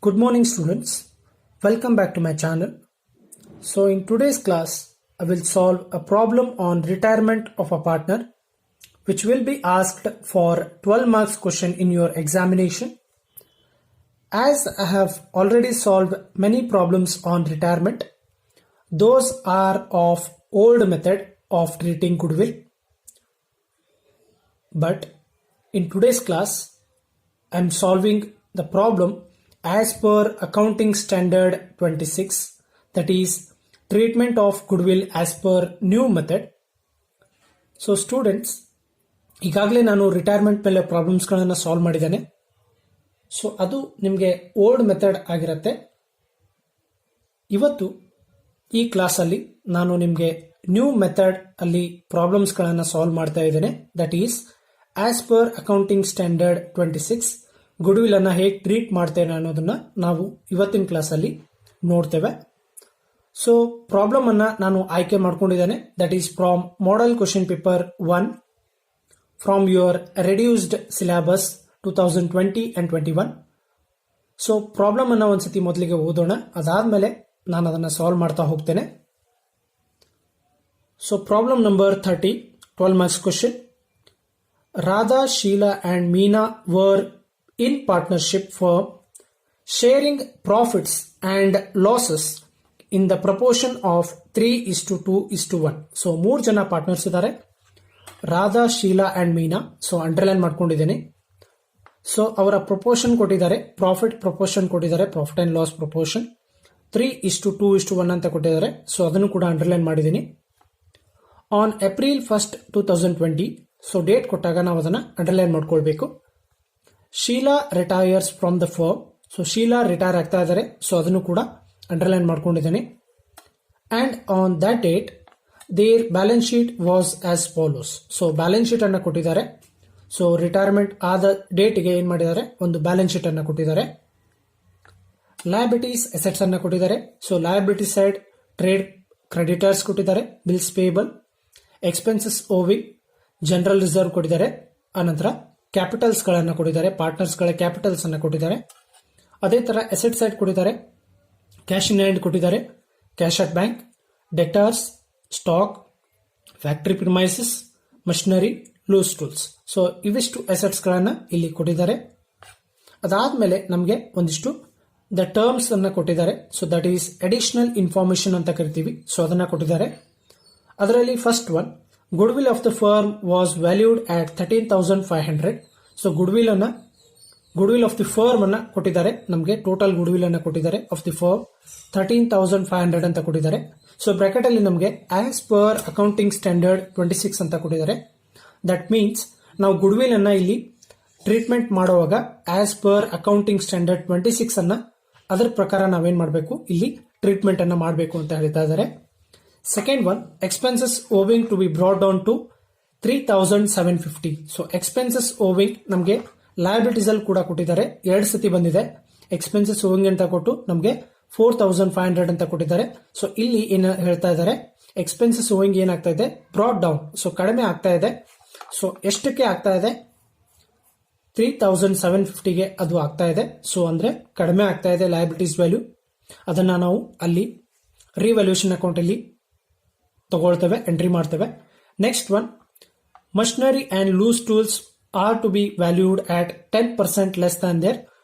Good morning students, welcome back to my channel. So in today's class, I will solve a problem on retirement of a partner which will be asked for 12 marks question in your examination. As I have already solved many problems on retirement, those are of old method of treating goodwill. But in today's class, I am solving the problem as per accounting standard 26, that is treatment of goodwill as per new method. So students, ಈಗಾಗಲೇ ನಾನು retirement ಮೇಲೆ ಪ್ರಾಬ್ಲಮ್ಸ್ಗಳನ್ನು solve ಮಾಡಿದ್ದೇನೆ. So ಅದು ನಿಮಗೆ old method ಆಗಿರುತ್ತೆ. ಇವತ್ತು ಈ ಕ್ಲಾಸಲ್ಲಿ ನಾನು ನಿಮಗೆ ನ್ಯೂ ಮೆಥಡ್ ಅಲ್ಲಿ ಪ್ರಾಬ್ಲಮ್ಸ್ಗಳನ್ನು ಸಾಲ್ವ್ ಮಾಡ್ತಾ ಇದ್ದೇನೆ. That is as per accounting standard 26 goodwill ಅನ್ನ ಹೇಗೆ ಟ್ರೀಟ್ ಮಾಡ್ತೇನೆ ಅನ್ನೋದನ್ನ ನಾವು ಇವತ್ತಿನ ಕ್ಲಾಸಲ್ಲಿ ನೋಡ್ತೇವೆ. ಸೊ ಪ್ರಾಬ್ಲಮ್ ಅನ್ನ ನಾನು ಆಯ್ಕೆ ಮಾಡ್ಕೊಂಡಿದ್ದೇನೆ. That is from model question paper 1 from your reduced syllabus 2020 and 21. So problem ಅನ್ನ ಒಂದ್ಸತಿ ಮೊದಲಿಗೆ ಓದೋಣ, ಅದಾದ್ಮೇಲೆ ನಾನು ಅದನ್ನ ಸಾಲ್ವ್ ಮಾಡ್ತಾ ಹೋಗ್ತೇನೆ. So problem number 30, 12 marks question. Radha, Sheila and Meena were in partnership firm sharing profits and losses in the proportion of 3:2:1. So 3 ಜನ ಪಾರ್ಟ್ನರ್ಸ್ ಇದ್ದಾರೆ, Radha, Sheela and Meena. So underline ಮಾಡ್ಕೊಂಡಿದ್ದೇನೆ. ಸೊ ಅವರ ಪ್ರಪೋರ್ಷನ್ ಕೊಟ್ಟಿದ್ದಾರೆ, ಪ್ರಾಫಿಟ್ ಪ್ರಪೋರ್ಷನ್ ಕೊಟ್ಟಿದ್ದಾರೆ, profit and loss proportion 3:2:1 ಅಂತ ಕೊಟ್ಟಿದ್ದಾರೆ. So ಅದನ್ನು ಕೂಡ ಅಂಡರ್ಲೈನ್ ಮಾಡಿದ್ದೀನಿ. On April 1st, 2020, so date ಕೊಟ್ಟಾಗ ನಾವು ಅದನ್ನ ಅಂಡರ್ಲೈನ್ ಮಾಡ್ಕೊಳ್ಬೇಕು. Sheela retires from the firm. So Sheela retire ಆಗ್ತಾ ಇದ್ದಾರೆ, ಸೊ ಅದನ್ನು ಕೂಡ ಅಂಡರ್ಲೈನ್ ಮಾಡ್ಕೊಂಡಿದ್ದೇನೆ. And on that date their balance sheet was as follows. So balance sheet ಅನ್ನ ಕೊಟ್ಟಿದ್ದಾರೆ. ಸೊ ರಿಟೈರ್ಮೆಂಟ್ ಆದ ಡೇಟ್ಗೆ ಏನ್ ಮಾಡಿದ್ದಾರೆ, ಒಂದು ಬ್ಯಾಲೆನ್ಸ್ ಶೀಟ್ ಅನ್ನ ಕೊಟ್ಟಿದ್ದಾರೆ. ಲಯಬಿಲಿಟೀಸ್ ಅಸೆಟ್ಸ್ ಅನ್ನ ಕೊಟ್ಟಿದ್ದಾರೆ. So liability side trade creditors ಕೊಟ್ಟಿದ್ದಾರೆ, bills payable, expenses owing, general reserve ಕೊಟ್ಟಿದ್ದಾರೆ. ಅನಂತರ ಕ್ಯಾಪಿಟಲ್ಸ್ ಗಳನ್ನ ಕೊಟ್ಟಿದ್ದಾರೆ, ಪಾರ್ಟ್ನರ್ಸ್ ಗಳ ಕ್ಯಾಪಿಟಲ್ಸ್ ಅನ್ನ ಕೊಟ್ಟಿದ್ದಾರೆ. ಅದೇ ತರ ಅಸೆಟ್ ಸೈಡ್ ಕೊಟ್ಟಿದ್ದಾರೆ, ಕ್ಯಾಶ್ ಇನ್ ಹ್ಯಾಂಡ್ ಕೊಟ್ಟಿದ್ದಾರೆ, cash at bank, debtors, stock, factory premises, machinery, loose tools. So ಇವಿಷ್ಟು ಅಸೆಟ್ಸ್ ಗಳನ್ನ ಇಲ್ಲಿ ಕೊಟ್ಟಿದ್ದಾರೆ. ಅದಾದ್ಮೇಲೆ ನಮಗೆ ಒಂದಿಷ್ಟು ದ ಟರ್ಮ್ಸ್ ಅನ್ನ ಕೊಟ್ಟಿದ್ದಾರೆ. So that is additional information ಅಂತ ಕರಿತೀವಿ. ಸೊ ಅದನ್ನ ಕೊಟ್ಟಿದ್ದಾರೆ. ಅದರಲ್ಲಿ first one, goodwill of the firm was valued at 13,500. So goodwill of the firm ಅನ್ನ ಕೊಟ್ಟಿದ್ದಾರೆ. ನಮಗೆ ಟೋಟಲ್ ಗುಡ್ವಿಲ್ ಅನ್ನ ಕೊಟ್ಟಿದ್ದಾರೆ ಆಫ್ ದಿ ಫರ್ಮ್ 13,500 ಅಂತ ಕೊಟ್ಟಿದ್ದಾರೆ. ಸೊ ಬ್ರಾಕೆಟ್ ಅಲ್ಲಿ ನಮಗೆ ಆಸ್ ಪರ್ ಅಕೌಂಟಿಂಗ್ ಸ್ಟ್ಯಾಂಡರ್ಡ್ 26 ಅಂತ ಕೊಟ್ಟಿದ್ದಾರೆ. ದಟ್ ಮೀನ್ಸ್ ನಾವು ಗುಡ್ವಿಲ್ ಅನ್ನ ಇಲ್ಲಿ ಟ್ರೀಟ್ಮೆಂಟ್ ಮಾಡುವಾಗ ಆಸ್ ಪರ್ ಅಕೌಂಟಿಂಗ್ ಸ್ಟ್ಯಾಂಡರ್ಡ್ 26 ಅನ್ನ ಅದರ ಪ್ರಕಾರ ನಾವೇನ್ ಮಾಡಬೇಕು, ಇಲ್ಲಿ ಟ್ರೀಟ್ಮೆಂಟ್ ಅನ್ನ ಮಾಡಬೇಕು ಅಂತ ಹೇಳ್ತಾ ಇದ್ದಾರೆ. Second one, expenses owing to be brought down to 3,750. So expenses owing ನಮಗೆ ಲಯಬಿಲಿಟೀಸ್ ಅಲ್ಲಿ ಕೂಡ ಕೊಟ್ಟಿದ್ದಾರೆ, 2 ಸತಿ ಬಂದಿದೆ. ಎಕ್ಸ್ಪೆನ್ಸಸ್ ಓವಿಂಗ್ ಅಂತ ಕೊಟ್ಟು ನಮಗೆ 4,500 ಅಂತ ಕೊಟ್ಟಿದ್ದಾರೆ. ಸೊ ಇಲ್ಲಿ ಏನ್ ಹೇಳ್ತಾ ಇದ್ದಾರೆ, ಎಕ್ಸ್ಪೆನ್ಸಸ್ ಓವಿಂಗ್ ಏನಾಗ್ತಾ ಇದೆ, ಬ್ರಾಟ್ ಡೌನ್, ಸೊ ಕಡಿಮೆ ಆಗ್ತಾ ಇದೆ. ಸೊ ಎಷ್ಟಕ್ಕೆ ಆಗ್ತಾ ಇದೆ, 3,750ಗೆ ಅದು ಆಗ್ತಾ ಇದೆ. ಸೊ ಅಂದ್ರೆ ಕಡಿಮೆ ಆಗ್ತಾ ಇದೆ ಲಯಬಿಲಿಟೀಸ್ ವ್ಯಾಲ್ಯೂ. ಅದನ್ನ ನಾವು ಅಲ್ಲಿ ರಿವ್ಯಾಲ್ಯೂಯೇಷನ್ ಅಕೌಂಟ್ ಅಲ್ಲಿ ತಗೊಳ್ತೇವೆ, ಎಂಟ್ರಿ ಮಾಡ್ತೇವೆ. Next one, machinery and loose tools are to be valued at 10% less than their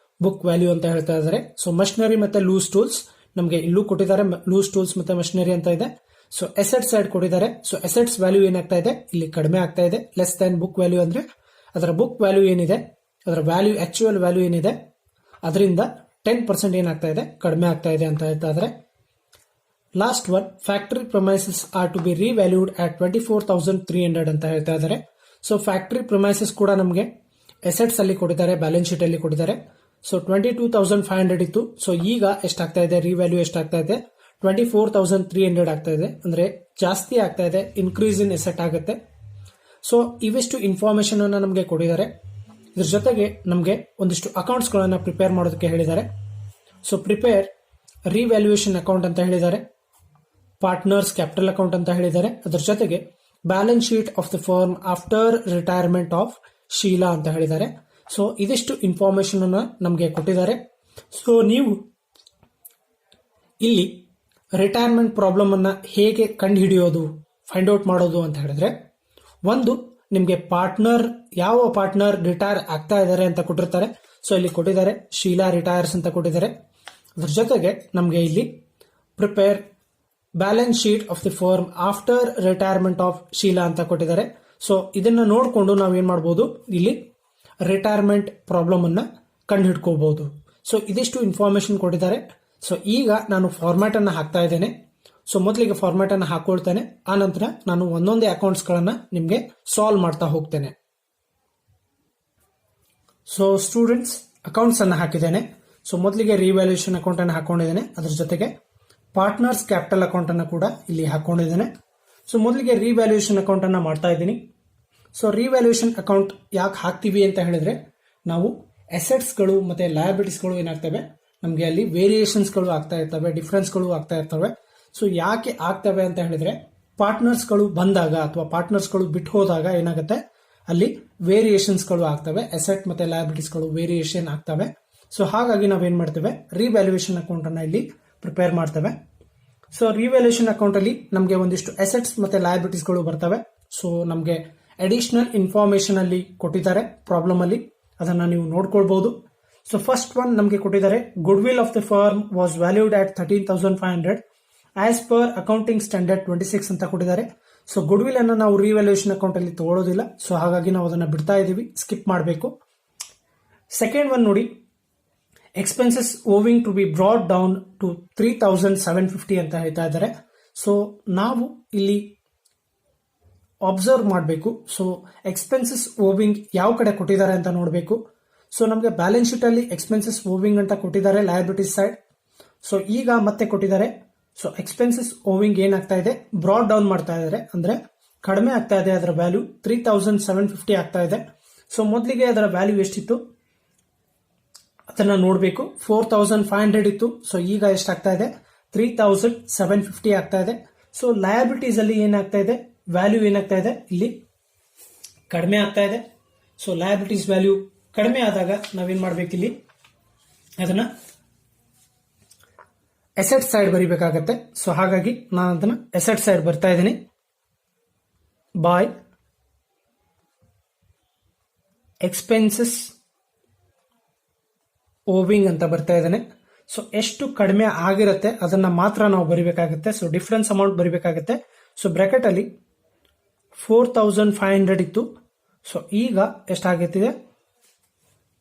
book value ಅಂತ ಹೇಳ್ತಾ ಇದ್ದಾರೆ. ಸೊ ಮಷಿನರಿ ಮತ್ತೆ ಲೂಸ್ ಟೂಲ್ಸ್ ನಮಗೆ ಇಲ್ಲೂ ಕೊಟ್ಟಿದ್ದಾರೆ, ಲೂಸ್ ಟೂಲ್ಸ್ ಮತ್ತೆ ಮಷಿನರಿ ಅಂತ ಇದೆ. ಸೊ ಅಸೆಟ್ ಸೈಡ್ ಕೊಟ್ಟಿದ್ದಾರೆ. ಸೊ ಅಸೆಟ್ಸ್ ವ್ಯಾಲ್ಯೂ ಏನಾಗ್ತಾ ಇದೆ, ಇಲ್ಲಿ ಕಡಿಮೆ ಆಗ್ತಾ ಇದೆ. ಲೆಸ್ ದಾನ್ ಬುಕ್ ವ್ಯಾಲ್ಯೂ ಅಂದ್ರೆ ಅದರ ಬುಕ್ ವ್ಯಾಲ್ಯೂ ಏನಿದೆ, ಅದರ ವ್ಯಾಲ್ಯೂ ಆಕ್ಚುಯಲ್ ವ್ಯಾಲ್ಯೂ ಏನಿದೆ ಅದರಿಂದ 10% ಏನಾಗ್ತಾ ಇದೆ, ಕಡಿಮೆ ಆಗ್ತಾ ಇದೆ ಅಂತ ಹೇಳ್ತಾ ಇದ್ದಾರೆ. Last one, factory premises are to be revalued at 24,300 ಅಂತ ಹೇಳ್ತಾ ಇದ್ದಾರೆ. ಸೊ ಫ್ಯಾಕ್ಟರಿ ಪ್ರೊಮೈಸಸ್ ಕೂಡ ನಮಗೆ ಅಸೆಟ್ಸ್ ಅಲ್ಲಿ ಕೊಟ್ಟಿದ್ದಾರೆ, ಬ್ಯಾಲೆನ್ಸ್ ಶೀಟ್ ಅಲ್ಲಿ ಕೊಟ್ಟಿದ್ದಾರೆ. ಸೊ 22,500 ಇತ್ತು. ಸೊ ಈಗ ಎಷ್ಟಾಗ್ತಾ ಇದೆ, ರಿವ್ಯಾಲ್ಯೂ ಎಷ್ಟಾಗ್ತಾ ಇದೆ, 24,300 ಆಗ್ತಾ ಇದೆ. ಅಂದ್ರೆ ಜಾಸ್ತಿ ಆಗ್ತಾ ಇದೆ, ಇನ್ಕ್ರೀಸ್ ಇನ್ ಅಸೆಟ್ ಆಗುತ್ತೆ. ಸೊ ಇವಿಷ್ಟು ಇನ್ಫಾರ್ಮೇಶನ್ ಅನ್ನ ನಮಗೆ ಕೊಟ್ಟಿದ್ದಾರೆ. ಇದ್ರ ಜೊತೆಗೆ ನಮಗೆ ಒಂದಿಷ್ಟು ಅಕೌಂಟ್ಸ್ ಗಳನ್ನ ಪ್ರಿಪೇರ್ ಮಾಡೋದಕ್ಕೆ ಹೇಳಿದ್ದಾರೆ. ಸೊ ಪ್ರಿಪೇರ್ ರಿವ್ಯಾಲ್ಯೂಯೇಷನ್ ಅಕೌಂಟ್ ಅಂತ ಹೇಳಿದ್ದಾರೆ, ಪಾರ್ಟ್ನರ್ಸ್ ಕ್ಯಾಪಿಟಲ್ ಅಕೌಂಟ್ ಅಂತ ಹೇಳಿದ್ದಾರೆ. ಅದರ ಜೊತೆಗೆ balance sheet of the firm after retirement of Sheela ಅಂತ ಹೇಳಿದ್ದಾರೆ. ಸೊ ಇದಿಷ್ಟು ಇನ್ಫಾರ್ಮೇಶನ್ ಅನ್ನ ನಮಗೆ ಕೊಟ್ಟಿದ್ದಾರೆ. ಸೊ ನೀವು ಇಲ್ಲಿ ರಿಟೈರ್ಮೆಂಟ್ ಪ್ರಾಬ್ಲಮ್ ಅನ್ನ ಹೇಗೆ ಕಂಡು ಹಿಡಿಯೋದು, ಫೈಂಡ್ ಔಟ್ ಮಾಡೋದು ಅಂತ ಹೇಳಿದ್ರೆ, ಒಂದು ನಿಮಗೆ ಯಾವ ಪಾರ್ಟ್ನರ್ ರಿಟೈರ್ ಆಗ್ತಾ ಇದ್ದಾರೆ ಅಂತ ಕೊಟ್ಟಿರ್ತಾರೆ. ಸೊ ಇಲ್ಲಿ ಕೊಟ್ಟಿದ್ದಾರೆ ಶೀಲಾ ರಿಟೈರ್ಸ್ ಅಂತ ಕೊಟ್ಟಿದ್ದಾರೆ. ಅದ್ರ ಜೊತೆಗೆ ನಮಗೆ ಇಲ್ಲಿ prepare balance sheet of the firm after retirement of Sheela ಅಂತ ಕೊಟ್ಟಿದ್ದಾರೆ. ಸೊ ಇದನ್ನ ನೋಡಿಕೊಂಡು ನಾವು ಏನ್ ಮಾಡಬಹುದು, ಇಲ್ಲಿ ರಿಟೈರ್ಮೆಂಟ್ ಪ್ರಾಬ್ಲಮ್ ಅನ್ನ ಕಂಡು ಹಿಡ್ಕೋಬಹುದು. ಸೊ ಇದಿಷ್ಟು ಇನ್ಫಾರ್ಮೇಶನ್ ಕೊಟ್ಟಿದ್ದಾರೆ. ಸೊ ಈಗ ನಾನು ಫಾರ್ಮ್ಯಾಟ್ ಅನ್ನ ಹಾಕ್ತಾ ಇದ್ದೇನೆ. ಸೊ ಮೊದಲಿಗೆ ಫಾರ್ಮ್ಯಾಟ್ ಅನ್ನ ಹಾಕೊಳ್ತೇನೆ, ಆ ನಂತರ ನಾನು ಒಂದೊಂದೇ ಅಕೌಂಟ್ಸ್ ಗಳನ್ನ ನಿಮ್ಗೆ ಸಾಲ್ವ್ ಮಾಡ್ತಾ ಹೋಗ್ತೇನೆ. ಸೊ ಸ್ಟೂಡೆಂಟ್ಸ್, ಅಕೌಂಟ್ಸ್ ಅನ್ನ ಹಾಕಿದ್ದೇನೆ. ಸೊ ಮೊದಲಿಗೆ ರಿವ್ಯಾಲ್ಯೂಯೇಷನ್ ಅಕೌಂಟ್ ಅನ್ನು ಹಾಕೊಂಡಿದ್ದೇನೆ. ಅದರ ಜೊತೆಗೆ ಪಾರ್ಟ್ನರ್ಸ್ ಕ್ಯಾಪಿಟಲ್ ಅಕೌಂಟ್ ಅನ್ನು ಕೂಡ ಇಲ್ಲಿ ಹಾಕೊಂಡಿದ್ದೇನೆ. ಸೊ ಮೊದಲಿಗೆ ರಿವ್ಯಾಲ್ಯೂಯೇಷನ್ ಅಕೌಂಟ್ ಅನ್ನ ಮಾಡ್ತಾ ಇದ್ದೀನಿ. ಸೊ ರಿವ್ಯಾಲ್ಯೂಯೇಷನ್ ಅಕೌಂಟ್ ಯಾಕೆ ಹಾಕ್ತೀವಿ ಅಂತ ಹೇಳಿದ್ರೆ, ನಾವು ಅಸೆಟ್ಸ್ ಗಳು ಮತ್ತೆ ಲಯಬಿಲಿಟೀಸ್ ಗಳು ಏನಾಗ್ತವೆ, ನಮಗೆ ಅಲ್ಲಿ ವೇರಿಯೇಷನ್ಸ್ ಗಳು ಆಗ್ತಾ ಇರ್ತವೆ, ಡಿಫರೆನ್ಸ್ ಗಳು ಆಗ್ತಾ ಇರ್ತವೆ. ಸೊ ಯಾಕೆ ಆಗ್ತವೆ ಅಂತ ಹೇಳಿದ್ರೆ, ಪಾರ್ಟ್ನರ್ಸ್ ಗಳು ಬಂದಾಗ ಅಥವಾ ಪಾರ್ಟ್ನರ್ಸ್ ಗಳು ಬಿಟ್ಟು ಹೋದಾಗ ಏನಾಗುತ್ತೆ, ಅಲ್ಲಿ ವೇರಿಯೇಷನ್ಸ್ ಗಳು ಆಗ್ತವೆ, ಅಸೆಟ್ ಮತ್ತೆ ಲಯಬಿಲಿಟೀಸ್ ಗಳು ವೇರಿಯೇಷನ್ ಆಗ್ತವೆ. ಸೊ ಹಾಗಾಗಿ ನಾವೇನ್ ಮಾಡ್ತೇವೆ, ರಿವ್ಯಾಲ್ಯೂಯೇಷನ್ ಅಕೌಂಟ್ ಅನ್ನ ಇಲ್ಲಿ ಪ್ರಿಪೇರ್ ಮಾಡ್ತೇವೆ. ಸೊ ರಿವ್ಯಾಲ್ಯೂಯೇಷನ್ ಅಕೌಂಟ್ ಅಲ್ಲಿ ನಮಗೆ ಒಂದಿಷ್ಟು ಅಸೆಟ್ಸ್ ಮತ್ತೆ ಲಯಬಿಲಿಟೀಸ್ ಗಳು ಬರ್ತವೆ. ಸೊ ನಮಗೆ ಅಡಿಷನಲ್ ಇನ್ಫಾರ್ಮೇಶನ್ ಅಲ್ಲಿ ಕೊಟ್ಟಿದ್ದಾರೆ ಪ್ರಾಬ್ಲಮ್ ಅಲ್ಲಿ, ಅದನ್ನ ನೀವು ನೋಡ್ಕೊಳ್ಬಹುದು. ಸೊ ಫಸ್ಟ್ ಒನ್ ನಮಗೆ ಕೊಟ್ಟಿದ್ದಾರೆ, good will of the firm was valued at 13,500 as per accounting standard 26 ಅಂತ ಕೊಟ್ಟಿದ್ದಾರೆ. ಸೊ ಗುಡ್ ವಿಲ್ ಅನ್ನ ನಾವು ರಿವ್ಯಾಲ್ಯೂಯೇಷನ್ ಅಕೌಂಟ್ ಅಲ್ಲಿ ತಗೊಳ್ಳೋದಿಲ್ಲ. ಸೊ ಹಾಗಾಗಿ ನಾವು ಅದನ್ನ ಬಿಡ್ತಾ ಇದೀವಿ, ಸ್ಕಿಪ್ ಮಾಡಬೇಕು. ಸೆಕೆಂಡ್ ಒನ್ ನೋಡಿ, expenses owing to be brought down to 3,750 ಅಂತ ಹೇಳ್ತಾ ಇದ್ದಾರೆ. ಸೊ ನಾವು ಇಲ್ಲಿ ಅಬ್ಸರ್ವ್ ಮಾಡಬೇಕು. ಸೊ ಎಕ್ಸ್ಪೆನ್ಸಸ್ ಓವಿಂಗ್ ಯಾವ ಕಡೆ ಕೊಟ್ಟಿದ್ದಾರೆ ಅಂತ ನೋಡಬೇಕು. ಸೊ ನಮಗೆ ಬ್ಯಾಲೆನ್ಸ್ ಶೀಟ್ ಅಲ್ಲಿ ಎಕ್ಸ್ಪೆನ್ಸಸ್ ಓವಿಂಗ್ ಅಂತ ಕೊಟ್ಟಿದ್ದಾರೆ ಲಯಬಿಲಿಟೀಸ್ ಸೈಡ್. ಸೊ ಈಗ ಮತ್ತೆ ಕೊಟ್ಟಿದ್ದಾರೆ. ಸೊ ಎಕ್ಸ್ಪೆನ್ಸಸ್ ಓವಿಂಗ್ ಏನಾಗ್ತಾ ಇದೆ, ಬ್ರಾಡ್ ಡೌನ್ ಮಾಡ್ತಾ ಇದ್ದಾರೆ, ಅಂದ್ರೆ ಕಡಿಮೆ ಆಗ್ತಾ ಇದೆ. ಅದರ ವ್ಯಾಲ್ಯೂ 3,750 ಆಗ್ತಾ ಇದೆ. ಸೊ ಮೊದಲಿಗೆ ಅದರ ವ್ಯಾಲ್ಯೂ ಎಷ್ಟಿತ್ತು ಅದನ್ನ ನೋಡಬೇಕು. 4,500 ಇತ್ತು. ಸೊ ಈಗ ಎಷ್ಟಾಗ್ತಾ ಇದೆ, 3,750 ಆಗ್ತಾ ಇದೆ. ಸೊ ಲಯಬಿಲಿಟೀಸ್ ಅಲ್ಲಿ ಏನಾಗ್ತಾ ಇದೆ, ವ್ಯಾಲ್ಯೂ ಏನಾಗ್ತಾ ಇದೆ, ಇಲ್ಲಿ ಕಡಿಮೆ ಆಗ್ತಾ ಇದೆ. ಸೊ ಲಯಬಿಲಿಟೀಸ್ ವ್ಯಾಲ್ಯೂ ಕಡಿಮೆ ಆದಾಗ ನಾವೇನ್ ಮಾಡ್ಬೇಕು, ಇಲ್ಲಿ ಅದನ್ನ ಅಸೆಟ್ ಸೈಡ್ ಬರಿಬೇಕಾಗತ್ತೆ. ಸೊ ಹಾಗಾಗಿ ನಾನು ಅದನ್ನ ಅಸೆಟ್ ಸೈಡ್ ಬರ್ತಾ ಇದ್ದೀನಿ. ಬಾಯ್ ಎಕ್ಸ್ಪೆನ್ಸಸ್ ಓವಿಂಗ್ ಅಂತ ಬರ್ತಾ ಇದ್ದಾನೆ. ಸೊ ಎಷ್ಟು ಕಡಿಮೆ ಆಗಿರುತ್ತೆ ಅದನ್ನ ಮಾತ್ರ ನಾವು ಬರಿಬೇಕಾಗುತ್ತೆ. ಸೊ ಡಿಫರೆನ್ಸ್ ಅಮೌಂಟ್ ಬರಿಬೇಕಾಗುತ್ತೆ. ಸೊ ಬ್ರಾಕೆಟ್ ಅಲ್ಲಿ 4,500 ಇತ್ತು. ಸೊ ಈಗ ಎಷ್ಟಾಗುತ್ತಿದೆ,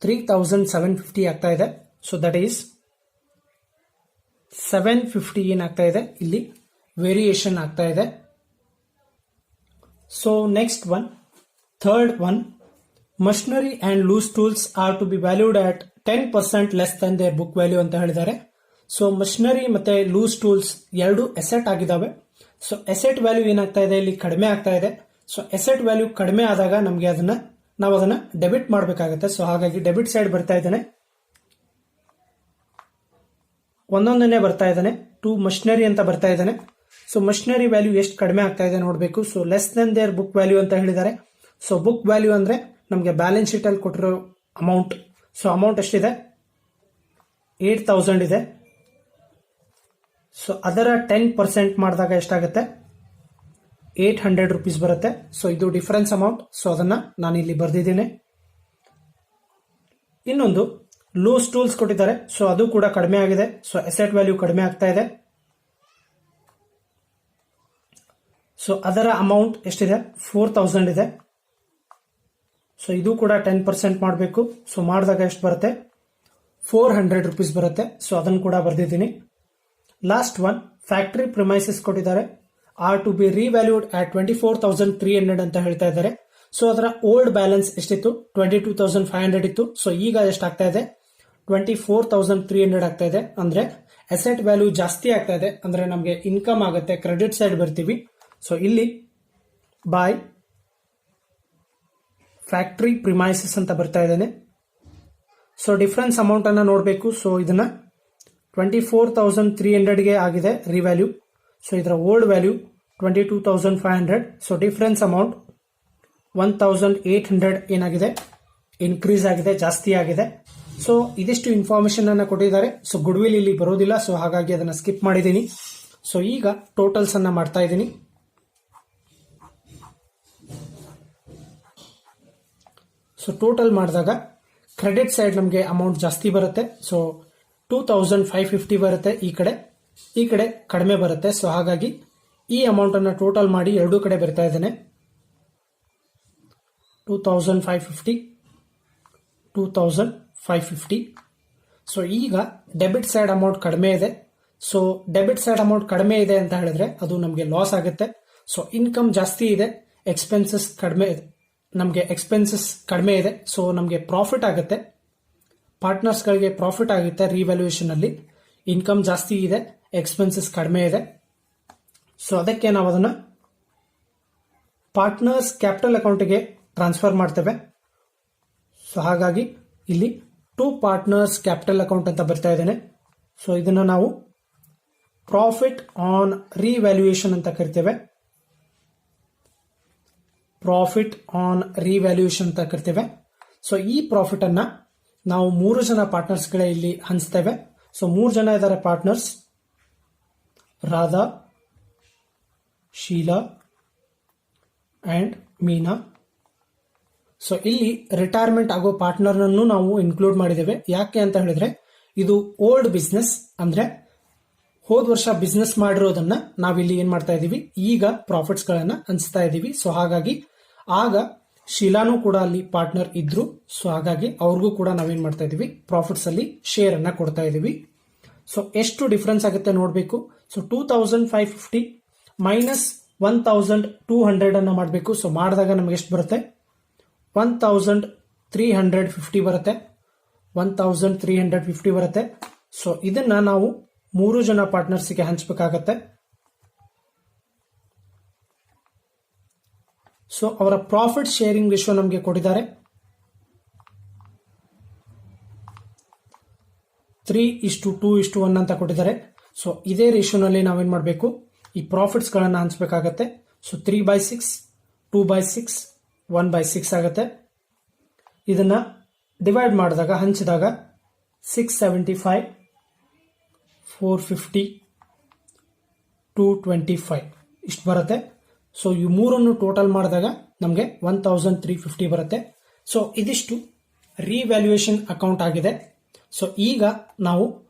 3,750 ಆಗ್ತಾ ಇದೆ. ಸೊ ದಟ್ ಈಸ್ 750 ಏನಾಗ್ತಾ ಇದೆ, ಇಲ್ಲಿ ವೇರಿಯೇಷನ್ ಆಗ್ತಾ ಇದೆ. So next one, third one, machinery and loose tools are to be valued at 10% less than their book value ಅಂತ ಹೇಳಿದ್ದಾರೆ. ಸೊ ಮಷಿನರಿ ಮತ್ತೆ ಲೂಸ್ ಟೂಲ್ಸ್ ಎರಡು ಅಸೆಟ್ ಆಗಿದಾವೆ. ಸೊ ಅಸೆಟ್ ವ್ಯಾಲ್ಯೂ ಏನಾಗ್ತಾ ಇದೆ, ಇಲ್ಲಿ ಕಡಿಮೆ ಆಗ್ತಾ ಇದೆ. ಸೊ ಅಸೆಟ್ ವ್ಯಾಲ್ಯೂ ಕಡಿಮೆ ಆದಾಗ ನಮಗೆ ನಾವು ಅದನ್ನ ಡೆಬಿಟ್ ಮಾಡಬೇಕಾಗುತ್ತೆ. ಸೊ ಹಾಗಾಗಿ ಡೆಬಿಟ್ ಸೈಡ್ ಬರ್ತಾ ಇದ್ದಾನೆ, ಒಂದೊಂದನ್ನೇ ಬರ್ತಾ ಇದ್ದಾನೆ. ಟು ಮಷಿನರಿ ಅಂತ ಬರ್ತಾ ಇದ್ದಾನೆ. ಸೊ ಮಷಿನರಿ ವ್ಯಾಲ್ಯೂ ಎಷ್ಟು ಕಡಿಮೆ ಆಗ್ತಾ ಇದೆ ನೋಡಬೇಕು. So less than their book value ಅಂತ ಹೇಳಿದ್ದಾರೆ. ಸೊ ಬುಕ್ ವ್ಯಾಲ್ಯೂ ಅಂದ್ರೆ ನಮಗೆ ಬ್ಯಾಲೆನ್ಸ್ ಶೀಟ್ ಅಲ್ಲಿ ಕೊಟ್ಟಿರೋ ಅಮೌಂಟ್. ಸೊ ಅಮೌಂಟ್ ಎಷ್ಟಿದೆ, 8,000 ಇದೆ. ಸೊ ಅದರ 10% ಮಾಡಿದಾಗ ಎಷ್ಟಾಗುತ್ತೆ, 800 rupees ಬರುತ್ತೆ. ಸೊ ಇದು ಡಿಫರೆನ್ಸ್ ಅಮೌಂಟ್. ಸೊ ಅದನ್ನ ನಾನು ಇಲ್ಲಿ ಬರ್ದಿದ್ದೀನಿ. ಇನ್ನೊಂದು ಲೂಸ್ ಟೂಲ್ಸ್ ಕೊಟ್ಟಿದ್ದಾರೆ. ಸೊ ಅದು ಕೂಡ ಕಡಿಮೆ ಆಗಿದೆ. ಸೊ ಅಸೆಟ್ ವ್ಯಾಲ್ಯೂ ಕಡಿಮೆ ಆಗ್ತಾ ಇದೆ. ಸೊ ಅದರ ಅಮೌಂಟ್ ಎಷ್ಟಿದೆ, 4,000 ಇದೆ. ಸೊ ಇದು ಕೂಡ 10% ಮಾಡಬೇಕು. ಸೊ ಮಾಡಿದಾಗ ಎಷ್ಟು ಬರುತ್ತೆ, 400 rupees ಬರುತ್ತೆ. ಸೊ ಅದನ್ನು ಕೂಡ ಬರ್ದಿದ್ದೀನಿ. ಲಾಸ್ಟ್ ಒನ್, ಫ್ಯಾಕ್ಟರಿ ಪ್ರಿಮೈಸಸ್ ಕೊಟ್ಟಿದ್ದಾರೆ. Are to be revalued at 24,300 ಅಂತ ಹೇಳ್ತಾ ಇದ್ದಾರೆ. ಸೊ ಅದರ ಓಲ್ಡ್ ಬ್ಯಾಲೆನ್ಸ್ ಎಷ್ಟಿತ್ತು, 22,500 ಇತ್ತು. ಸೊ ಈಗ ಎಷ್ಟಾಗ್ತಾ ಇದೆ, 24,300 ಆಗ್ತಾ ಇದೆ. ಅಂದ್ರೆ ಅಸೆಟ್ ವ್ಯಾಲ್ಯೂ ಜಾಸ್ತಿ ಆಗ್ತಾ ಇದೆ, ಅಂದ್ರೆ ನಮಗೆ ಇನ್ಕಮ್ ಆಗುತ್ತೆ, ಕ್ರೆಡಿಟ್ ಸೈಡ್ ಬರ್ತೀವಿ. ಸೊ ಇಲ್ಲಿ ಬೈ ಫ್ಯಾಕ್ಟರಿ ಪ್ರಿಮೈಸಸ್ ಅಂತ ಬರ್ತಾ ಇದ್ದೇನೆ. ಸೊ ಡಿಫರೆನ್ಸ್ ಅಮೌಂಟ್ ಅನ್ನ ನೋಡಬೇಕು. ಸೊ ಇದನ್ನ 24,300ಗೆ ಆಗಿದೆ ರಿವ್ಯಾಲ್ಯೂ. ಸೊ ಇದರ old value 22,500. So difference amount 1,800 ಏನಾಗಿದೆ, ಇನ್ಕ್ರೀಸ್ ಆಗಿದೆ, ಜಾಸ್ತಿ ಆಗಿದೆ. ಸೊ ಇದಿಷ್ಟು ಇನ್ಫಾರ್ಮೇಶನ್ ಅನ್ನ ಕೊಟ್ಟಿದ್ದಾರೆ. ಸೊ ಗುಡ್ ವಿಲ್ ಇಲ್ಲಿ ಬರೋದಿಲ್ಲ, ಸೊ ಹಾಗಾಗಿ ಅದನ್ನ ಸ್ಕಿಪ್ ಮಾಡಿದ್ದೀನಿ. ಸೊ ಈಗ ಟೋಟಲ್ಸ್ ಅನ್ನ ಮಾಡ್ತಾ ಇದ್ದೀನಿ. ಸೊ ಟೋಟಲ್ ಮಾಡಿದಾಗ ಕ್ರೆಡಿಟ್ ಸೈಡ್ ನಮಗೆ ಅಮೌಂಟ್ ಜಾಸ್ತಿ ಬರುತ್ತೆ. ಸೊ 2550 ಬರುತ್ತೆ ಈ ಕಡೆ ಕಡಿಮೆ ಬರುತ್ತೆ. ಸೊ ಹಾಗಾಗಿ ಈ ಅಮೌಂಟ್ ಅನ್ನ ಟೋಟಲ್ ಮಾಡಿ ಎರಡೂ ಕಡೆ ಬರ್ತಾ ಇದ್ದೇನೆ. 2550. ಸೊ ಈಗ ಡೆಬಿಟ್ ಸೈಡ್ ಅಮೌಂಟ್ ಕಡಿಮೆ ಇದೆ. ಸೊ ಡೆಬಿಟ್ ಸೈಡ್ ಅಮೌಂಟ್ ಕಡಿಮೆ ಇದೆ ಅಂತ ಹೇಳಿದ್ರೆ ಅದು ನಮಗೆ ಲಾಸ್ ಆಗುತ್ತೆ. ಸೊ ಇನ್ಕಮ್ ಜಾಸ್ತಿ ಇದೆ, ಎಕ್ಸ್ಪೆನ್ಸಸ್ ಕಡಿಮೆ ಇದೆ, ನಮಗೆ ಎಕ್ಸ್ಪೆನ್ಸಸ್ ಕಡಿಮೆ ಇದೆ. ಸೊ ನಮಗೆ ಪ್ರಾಫಿಟ್ ಆಗುತ್ತೆ, ಪಾರ್ಟ್ನರ್ಸ್ಗಳಿಗೆ ಪ್ರಾಫಿಟ್ ಆಗುತ್ತೆ. ರಿವ್ಯಾಲ್ಯೂಯೇಷನ್ ಅಲ್ಲಿ ಇನ್ಕಮ್ ಜಾಸ್ತಿ ಇದೆ, ಎಕ್ಸ್ಪೆನ್ಸಸ್ ಕಡಿಮೆ ಇದೆ. ಸೊ ಅದಕ್ಕೆ ನಾವು ಅದನ್ನ ಪಾರ್ಟ್ನರ್ಸ್ ಕ್ಯಾಪಿಟಲ್ ಅಕೌಂಟ್ಗೆ ಟ್ರಾನ್ಸ್ಫರ್ ಮಾಡ್ತೇವೆ. ಸೊ ಹಾಗಾಗಿ ಇಲ್ಲಿ 2 ಪಾರ್ಟ್ನರ್ಸ್ ಕ್ಯಾಪಿಟಲ್ ಅಕೌಂಟ್ ಅಂತ ಬರ್ತಾ ಇದ್ದೇನೆ. ಸೊ ಇದನ್ನ ನಾವು ಪ್ರಾಫಿಟ್ ಆನ್ ರಿವ್ಯಾಲ್ಯೂಯೇಷನ್ ಅಂತ ಕರಿತೇವೆ. ಪ್ರಾಫಿಟ್ ಆನ್ ರಿವ್ಯಾಲ್ಯೂಯೇಷನ್ ಅಂತ ಕರಿತೇವೆ. ಸೊ ಈ ಪ್ರಾಫಿಟ್ ಅನ್ನ ನಾವು 3 ಜನ ಪಾರ್ಟ್ನರ್ಸ್ ಗಳ ಇಲ್ಲಿ ಹಂಚ್ತೇವೆ. ಸೊ 3 ಜನ ಇದ್ದಾರೆ partners, Radha, Sheela and Meena. So ಇಲ್ಲಿ ರಿಟೈರ್ಮೆಂಟ್ ಆಗೋ ಪಾರ್ಟ್ನರ್ ನನ್ನು ನಾವು ಇನ್ಕ್ಲೂಡ್ ಮಾಡಿದ್ದೇವೆ. ಯಾಕೆ ಅಂತ ಹೇಳಿದ್ರೆ ಇದು ಓಲ್ಡ್ ಬಿಸ್ನೆಸ್, ಅಂದ್ರೆ ಹೋದ ವರ್ಷ ಬಿಸ್ನೆಸ್ ಮಾಡಿರೋದನ್ನ ನಾವಿಲ್ಲಿ ಏನ್ ಮಾಡ್ತಾ ಇದೀವಿ, ಈಗ ಪ್ರಾಫಿಟ್ಸ್ ಗಳನ್ನ ಹಂಚ್ತಾ ಇದೀವಿ. ಸೊ ಹಾಗಾಗಿ ಆಗ ಶೀಲಾನು ಕೂಡ ಅಲ್ಲಿ ಪಾರ್ಟ್ನರ್ ಇದ್ರು. ಸೊ ಹಾಗಾಗಿ ಅವ್ರಿಗೂ ಕೂಡ ನಾವೇನ್ ಮಾಡ್ತಾ ಇದೀವಿ, ಪ್ರಾಫಿಟ್ಸ್ ಅಲ್ಲಿ ಶೇರ್ ಅನ್ನ ಕೊಡ್ತಾ ಇದೀವಿ. ಸೊ ಎಷ್ಟು ಡಿಫರೆನ್ಸ್ ಆಗುತ್ತೆ ನೋಡಬೇಕು. ಸೊ 2550 ಮೈನಸ್ 1200 ಅನ್ನ ಮಾಡಬೇಕು. ಸೊ ಮಾಡಿದಾಗ ನಮಗೆ ಎಷ್ಟು ಬರುತ್ತೆ, 1350 ಬರುತ್ತೆ. 1350 ಬರುತ್ತೆ. ಸೊ ಇದನ್ನ ನಾವು 3 ಜನ ಪಾರ್ಟ್ನರ್ಸ್ಗೆ ಹಂಚಬೇಕಾಗತ್ತೆ. ಸೊ ಅವರ ಪ್ರಾಫಿಟ್ ಶೇರಿಂಗ್ ರೇಷಿಯೋ ನಮಗೆ ಕೊಟ್ಟಿದ್ದಾರೆ 3:2:1 ಅಂತ ಕೊಟ್ಟಿದ್ದಾರೆ. ಸೊ ಇದೇ ರೇಷಿಯೋನಲ್ಲಿ ನಾವೇನ್ ಮಾಡಬೇಕು, ಈ ಪ್ರಾಫಿಟ್ಸ್ ಗಳನ್ನ ಹಂಚಬೇಕಾಗತ್ತೆ. ಸೊ 3/6, 2/6, 1/6 ಆಗುತ್ತೆ. ಇದನ್ನ ಡಿವೈಡ್ ಮಾಡಿದಾಗ ಹಂಚಿದಾಗ 675, 450, 225 ಇಷ್ಟು ಬರುತ್ತೆ. ಸೊ ಈ ಮೂರನ್ನು ಟೋಟಲ್ ಮಾಡಿದಾಗ ನಮಗೆ 1350 ಬರುತ್ತೆ. ಸೊ ಇದಿಷ್ಟು ರಿವ್ಯಾಲ್ಯೂಯೇಷನ್ ಅಕೌಂಟ್ ಆಗಿದೆ. ಸೊ ಈಗ ನಾವು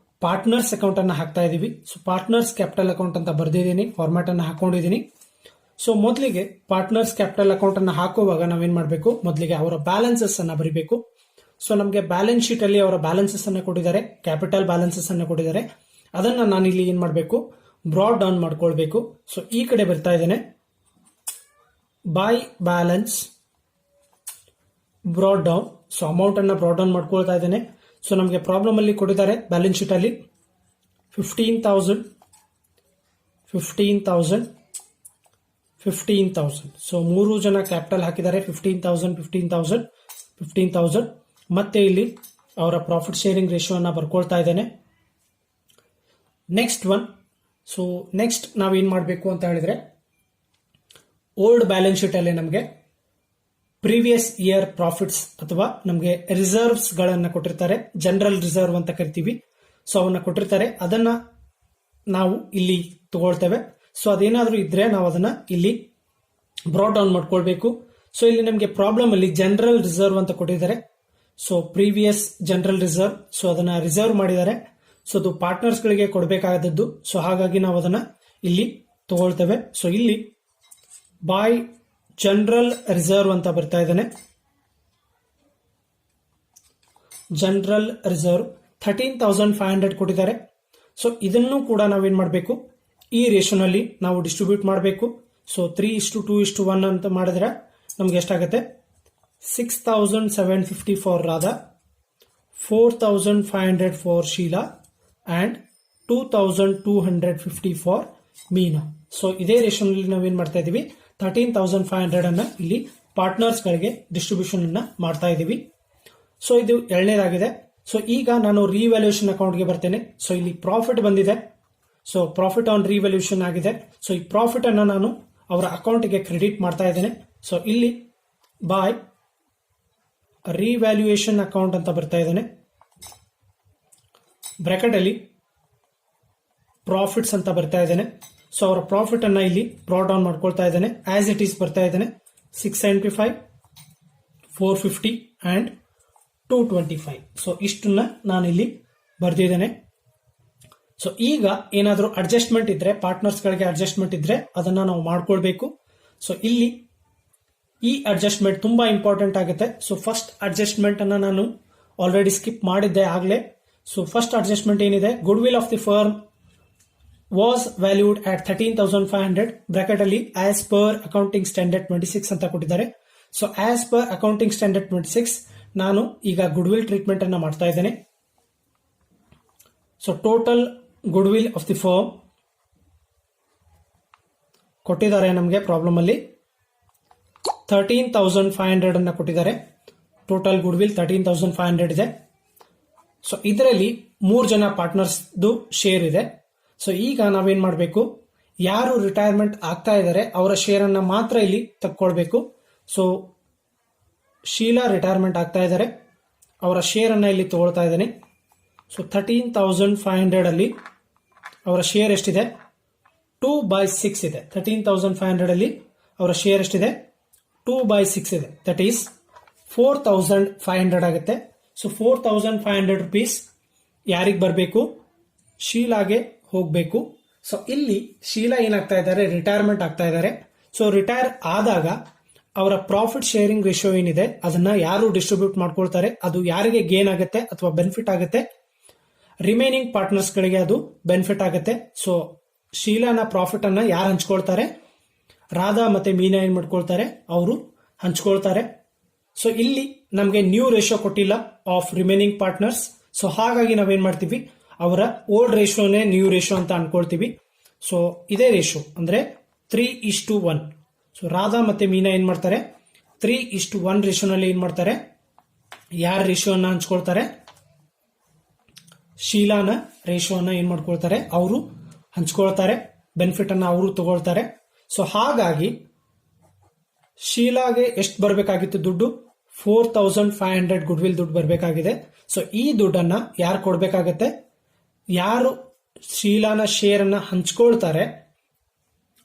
ಪಾರ್ಟ್ನರ್ಸ್ ಅಕೌಂಟ್ ಅನ್ನ ಹಾಕ್ತಾ ಇದೀವಿ. ಸೊ ಪಾರ್ಟ್ನರ್ಸ್ ಕ್ಯಾಪಿಟಲ್ ಅಕೌಂಟ್ ಅಂತ ಬರ್ದಿದ್ದೀನಿ, ಫಾರ್ಮ್ಯಾಟ್ ಅನ್ನ ಹಾಕೊಂಡಿದ್ದೀನಿ. ಸೊ ಮೊದಲಿಗೆ ಪಾರ್ಟ್ನರ್ಸ್ ಕ್ಯಾಪಿಟಲ್ ಅಕೌಂಟ್ ಅನ್ನ ಹಾಕುವಾಗ ನಾವೇನ್ ಮಾಡಬೇಕು, ಮೊದಲಿಗೆ ಅವರ ಬ್ಯಾಲೆನ್ಸಸ್ ಅನ್ನ ಬರೀಬೇಕು. ಸೊ ನಮಗೆ ಬ್ಯಾಲೆನ್ಸ್ ಶೀಟ್ ಅಲ್ಲಿ ಅವರ ಬ್ಯಾಲೆನ್ಸಸ್ ಅನ್ನ ಕೊಟ್ಟಿದ್ದಾರೆ, ಕ್ಯಾಪಿಟಲ್ ಬ್ಯಾಲೆನ್ಸಸ್ ಅನ್ನ ಕೊಟ್ಟಿದ್ದಾರೆ. ಅದನ್ನ ನಾನು ಇಲ್ಲಿ ಏನ್ ಮಾಡಬೇಕು, ಬ್ರಾಡ್ ಡೌನ್ ಮಾಡ್ಕೊಳ್ಬೇಕು. ಸೊ ಈ ಕಡೆ ಬರ್ತಾ ಇದ್ದೇನೆ, by balance brought down. So amount ಅನ್ನ ಬ್ರಾಡ್ ಡೌನ್ ಮಾಡ್ಕೊಳ್ತಾ ಇದ್ದೇನೆ. ಸೊ ನಮಗೆ ಪ್ರಾಬ್ಲಮ್ ಅಲ್ಲಿ ಕೊಟ್ಟಿದ್ದಾರೆ ಬ್ಯಾಲೆನ್ಸ್ ಶೀಟ್ ಅಲ್ಲಿ 15,000, 15,000, 15,000. ಸೊ 3 ಜನ ಕ್ಯಾಪಿಟಲ್ ಹಾಕಿದ್ದಾರೆ 15,000, 15,000, 15,000. ಮತ್ತೆ ಇಲ್ಲಿ ಅವರ ಪ್ರಾಫಿಟ್ ಶೇರಿಂಗ್ ರೇಷಿಯೋ ಅನ್ನ ಬರ್ಕೊಳ್ತಾ ಇದ್ದೇನೆ. Next one. ಸೊ ನೆಕ್ಸ್ಟ್ ನಾವೇನ್ ಮಾಡಬೇಕು ಅಂತ ಹೇಳಿದ್ರೆ, ಓಲ್ಡ್ ಬ್ಯಾಲೆನ್ಸ್ ಶೀಟ್ ಅಲ್ಲಿ ನಮಗೆ ಪ್ರೀವಿಯಸ್ ಇಯರ್ ಪ್ರಾಫಿಟ್ಸ್ ಅಥವಾ ನಮಗೆ ರಿಸರ್ವ್ಸ್ ಗಳನ್ನ ಕೊಟ್ಟಿರ್ತಾರೆ, ಜನರಲ್ ರಿಸರ್ವ್ ಅಂತ ಕರಿತೀವಿ. ಸೊ ಅವನ್ನ ಕೊಟ್ಟಿರ್ತಾರೆ, ಅದನ್ನ ನಾವು ಇಲ್ಲಿ ತಗೊಳ್ತೇವೆ. ಸೊ ಅದೇನಾದ್ರೂ ಇದ್ರೆ ನಾವು ಅದನ್ನ ಇಲ್ಲಿ ಬ್ರಾಡ್ ಡೌನ್ ಮಾಡ್ಕೊಳ್ಬೇಕು. ಸೊ ಇಲ್ಲಿ ನಮಗೆ ಪ್ರಾಬ್ಲಮ್ ಅಲ್ಲಿ ಜನರಲ್ ರಿಸರ್ವ್ ಅಂತ ಕೊಟ್ಟಿದ್ದಾರೆ. So previous general reserve, so ಅದನ್ನ ರಿಸರ್ವ್ ಮಾಡಿದ್ದಾರೆ. ಸೊ ಅದು ಪಾರ್ಟ್ನರ್ಸ್ ಗಳಿಗೆ ಕೊಡಬೇಕಾದದ್ದು. ಸೊ ಹಾಗಾಗಿ ನಾವು ಅದನ್ನ ಇಲ್ಲಿ ತಗೊಳ್ತೇವೆ. ಸೊ ಇಲ್ಲಿ ಬೈ ಜನರಲ್ ರಿಸರ್ವ್ ಅಂತ ಬರ್ತಾ ಇದ್ದಾನೆ. ಜನರಲ್ ರಿಸರ್ವ್ 13,500 ಕೊಟ್ಟಿದ್ದಾರೆ. ಸೊ ಇದನ್ನು ಕೂಡ ನಾವೇನ್ ಮಾಡಬೇಕು, ಈ ರೇಷಿಯೋನಲ್ಲಿ ನಾವು ಡಿಸ್ಟ್ರಿಬ್ಯೂಟ್ ಮಾಡಬೇಕು. ಸೊ 3:2:1 ಅಂತ ಮಾಡಿದ್ರೆ ನಮ್ಗೆ ಎಷ್ಟಾಗುತ್ತೆ, 6,750 for Radha, 4,500 for Sheela and 2,250 for Meena. So ಇದೇ ರೇಷಿಯೋನಲ್ಲಿ ನಾವೇನ್ ಮಾಡ್ತಾ ಇದೀವಿ, 13,500 ಅನ್ನ ಇಲ್ಲಿ ಪಾರ್ಟ್ನರ್ಸ್ ಗಳಿಗೆ ಡಿಸ್ಟ್ರಿಬ್ಯೂಷನ್ ಅನ್ನ ಮಾಡ್ತಾ ಇದೀವಿ. ಸೊ ಇದು ಎರಡನೇದಾಗಿದೆ. ಸೊ ಈಗ ನಾನು ರಿವ್ಯಾಲ್ಯೂಯೇಷನ್ ಅಕೌಂಟ್ಗೆ ಬರ್ತೇನೆ. ಸೊ ಇಲ್ಲಿ ಪ್ರಾಫಿಟ್ ಬಂದಿದೆ. ಸೊ ಪ್ರಾಫಿಟ್ ಆನ್ ರಿವ್ಯಾಲ್ಯೂಯೇಷನ್ ಆಗಿದೆ. ಸೊ ಈ ಪ್ರಾಫಿಟ್ ಅನ್ನ ನಾನು ಅವರ ಅಕೌಂಟ್ಗೆ ಕ್ರೆಡಿಟ್ ಮಾಡ್ತಾ ಇದ್ದೇನೆ. ಸೊ ಇಲ್ಲಿ ಬೈ ರಿವ್ಯಾಲ್ಯೂಯೇಷನ್ ಅಕೌಂಟ್ ಅಂತ ಬರ್ತಾ ಇದ್ದೇನೆ. ಬ್ರಾಕೆಟ್ ಅಲ್ಲಿ ಪ್ರಾಫಿಟ್ಸ್ ಅಂತ ಬರ್ತಾ ಇದ್ದೇನೆ. ಸೊ ಅವರ ಪ್ರಾಫಿಟ್ ಅನ್ನ ಇಲ್ಲಿ ಬ್ರಾಟ್ ಡೌನ್ ಮಾಡ್ಕೊಳ್ತಾ ಇದ್ದೇನೆ. ಆಸ್ ಇಟ್ ಈಸ್ ಬರ್ತಾ ಇದ್ದೇನೆ 675, 450 ಅಂಡ್ 225. ಸೊ ಇಷ್ಟನ್ನ ನಾನು ಇಲ್ಲಿ ಬರ್ದಿದ್ದೇನೆ. ಸೊ ಈಗ ಏನಾದರೂ ಅಡ್ಜಸ್ಟ್ಮೆಂಟ್ ಇದ್ರೆ, ಪಾರ್ಟ್ನರ್ಸ್ ಗಳಿಗೆ ಅಡ್ಜಸ್ಟ್ಮೆಂಟ್ ಇದ್ರೆ ಅದನ್ನ ನಾವು ಮಾಡ್ಕೊಳ್ಬೇಕು. ಸೊ ಇಲ್ಲಿ ಈ ಅಡ್ಜಸ್ಟ್ಮೆಂಟ್ ತುಂಬಾ ಇಂಪಾರ್ಟೆಂಟ್ ಆಗುತ್ತೆ. ಸೊ ಫಸ್ಟ್ ಅಡ್ಜಸ್ಟ್ಮೆಂಟ್ ಅನ್ನ ನಾನು ಆಲ್ರೆಡಿ ಸ್ಕಿಪ್ ಮಾಡಿದ್ದೆ ಆಗ್ಲೇ. ಸೊ ಫಸ್ಟ್ ಅಡ್ಜಸ್ಟ್ಮೆಂಟ್ ಏನಿದೆ, good will of the firm was valued at 13,500 bracket ಅಲ್ಲಿ ಆಸ್ ಪರ್ ಅಕೌಂಟಿಂಗ್ ಸ್ಟ್ಯಾಂಡರ್ಡ್ 26 ಅಂತ ಕೊಟ್ಟಿದ್ದಾರೆ. So as per accounting standard 26 ನಾನು ಈಗ ಗುಡ್ ವಿಲ್ ಟ್ರೀಟ್ಮೆಂಟ್ ಅನ್ನ ಮಾಡ್ತಾ ಇದ್ದೇನೆ. So total good will of the firm ಕೊಟ್ಟಿದ್ದಾರೆ ನಮಗೆ ಪ್ರಾಬ್ಲಮ್ ಅಲ್ಲಿ 13,500 ಅನ್ನ ಕೊಟ್ಟಿದ್ದಾರೆ. ಟೋಟಲ್ ಗುಡ್ ವಿಲ್ 13,500 ಇದೆ. ಸೊ ಇದರಲ್ಲಿ 3 ಜನ ಪಾರ್ಟ್ನರ್ಸ್ ಶೇರ್ ಇದೆ. ಸೊ ಈಗ ನಾವೇನ್ ಮಾಡಬೇಕು, ಯಾರು ರಿಟೈರ್ಮೆಂಟ್ ಆಗ್ತಾ ಇದ್ದಾರೆ ಅವರ ಶೇರ್ ಅನ್ನ ಮಾತ್ರ ಇಲ್ಲಿ ತಕ್ಕೊಳ್ಬೇಕು. ಸೊ ಶೀಲಾ ರಿಟೈರ್ಮೆಂಟ್ ಆಗ್ತಾ ಇದ್ದಾರೆ, ಅವರ ಶೇರ್ ಅನ್ನ ಇಲ್ಲಿ ತಗೊಳ್ತಾ ಇದ್ದೇನೆ. ಸೊ 13,500 ಅಲ್ಲಿ ಅವರ ಶೇರ್ ಎಷ್ಟಿದೆ, 2/6 ಇದೆ. 13,500 ಅಲ್ಲಿ ಅವರ ಶೇರ್ ಎಷ್ಟಿದೆ, 2/6 ಇದೆ. ದಟ್ ಈಸ್ 4,500 ಆಗುತ್ತೆ. ಸೊ 4,500 rupees ಯಾರಿಗೆ ಬರಬೇಕು, ಶೀಲಾಗೆ ಹೋಗಬೇಕು. ಸೊ ಇಲ್ಲಿ ಶೀಲಾ ಏನಾಗ್ತಾ ಇದ್ದಾರೆ, ರಿಟೈರ್ಮೆಂಟ್ ಆಗ್ತಾ ಇದ್ದಾರೆ. ಸೊ ರಿಟೈರ್ ಆದಾಗ ಅವರ ಪ್ರಾಫಿಟ್ ಶೇರಿಂಗ್ ರೇಷಿಯೋ ಏನಿದೆ ಅದನ್ನ ಯಾರು ಡಿಸ್ಟ್ರಿಬ್ಯೂಟ್ ಮಾಡ್ಕೊಳ್ತಾರೆ, ಅದು ಯಾರಿಗೆ ಗೇನ್ ಆಗುತ್ತೆ ಅಥವಾ ಬೆನಿಫಿಟ್ ಆಗುತ್ತೆ, ರಿಮೈನಿಂಗ್ ಪಾರ್ಟ್ನರ್ಸ್ ಗಳಿಗೆ ಅದು ಬೆನಿಫಿಟ್ ಆಗುತ್ತೆ. ಸೊ ಶೀಲಾನ ಪ್ರಾಫಿಟ್ ಅನ್ನ ಯಾರು ಹಂಚ್ಕೊಳ್ತಾರೆ, ರಾಧಾ ಮತ್ತೆ ಮೀನಾ ಏನ್ ಮಾಡ್ಕೊಳ್ತಾರೆ, ಅವರು ಹಂಚ್ಕೊಳ್ತಾರೆ. ಸೊ ಇಲ್ಲಿ ನಮಗೆ ನ್ಯೂ ರೇಷಿಯೋ ಕೊಟ್ಟಿಲ್ಲ ಆಫ್ ರಿಮೈನಿಂಗ್ ಪಾರ್ಟ್ನರ್ಸ್. ಸೊ ಹಾಗಾಗಿ ನಾವೇನ್ ಮಾಡ್ತೀವಿ, ಅವರ ಓಲ್ಡ್ ರೇಷಿಯೋನೇ ನ್ಯೂ ರೇಷಿಯೋ ಅಂತ ಅನ್ಕೊಳ್ತೀವಿ. ಸೊ ಇದೇ ರೇಷಿಯೋ ಅಂದ್ರೆ 3:1. ಸೊ ರಾಧಾ ಮತ್ತೆ ಮೀನಾ ಏನ್ ಮಾಡ್ತಾರೆ, 3:1 ರೇಷಿಯೋನಲ್ಲಿ ಏನ್ ಮಾಡ್ತಾರೆ, ಯಾರ ರೇಷಿಯೋನ ಹಂಚ್ಕೊಳ್ತಾರೆ, ಶೀಲಾನ ರೇಷಿಯೋನ ಏನ್ ಮಾಡ್ಕೊಳ್ತಾರೆ, ಅವರು ಹಂಚ್ಕೊಳ್ತಾರೆ, ಬೆನಿಫಿಟ್ ಅನ್ನ ಅವರು ತಗೊಳ್ತಾರೆ. ಸೊ ಹಾಗಾಗಿ ಶೀಲಾಗೆ ಎಷ್ಟು ಬರಬೇಕಾಗಿತ್ತು ದುಡ್ಡು, 4,500 ಗುಡ್ ವಿಲ್ ದುಡ್ಡು ಬರಬೇಕಾಗಿದೆ. ಸೊ ಈ ದುಡ್ಡನ್ನ ಯಾರು ಕೊಡ್ಬೇಕಾಗತ್ತೆ, ಯಾರು ಶೀಲಾನ ಶೇರ್ ಅನ್ನ ಹಂಚ್ಕೊಳ್ತಾರೆ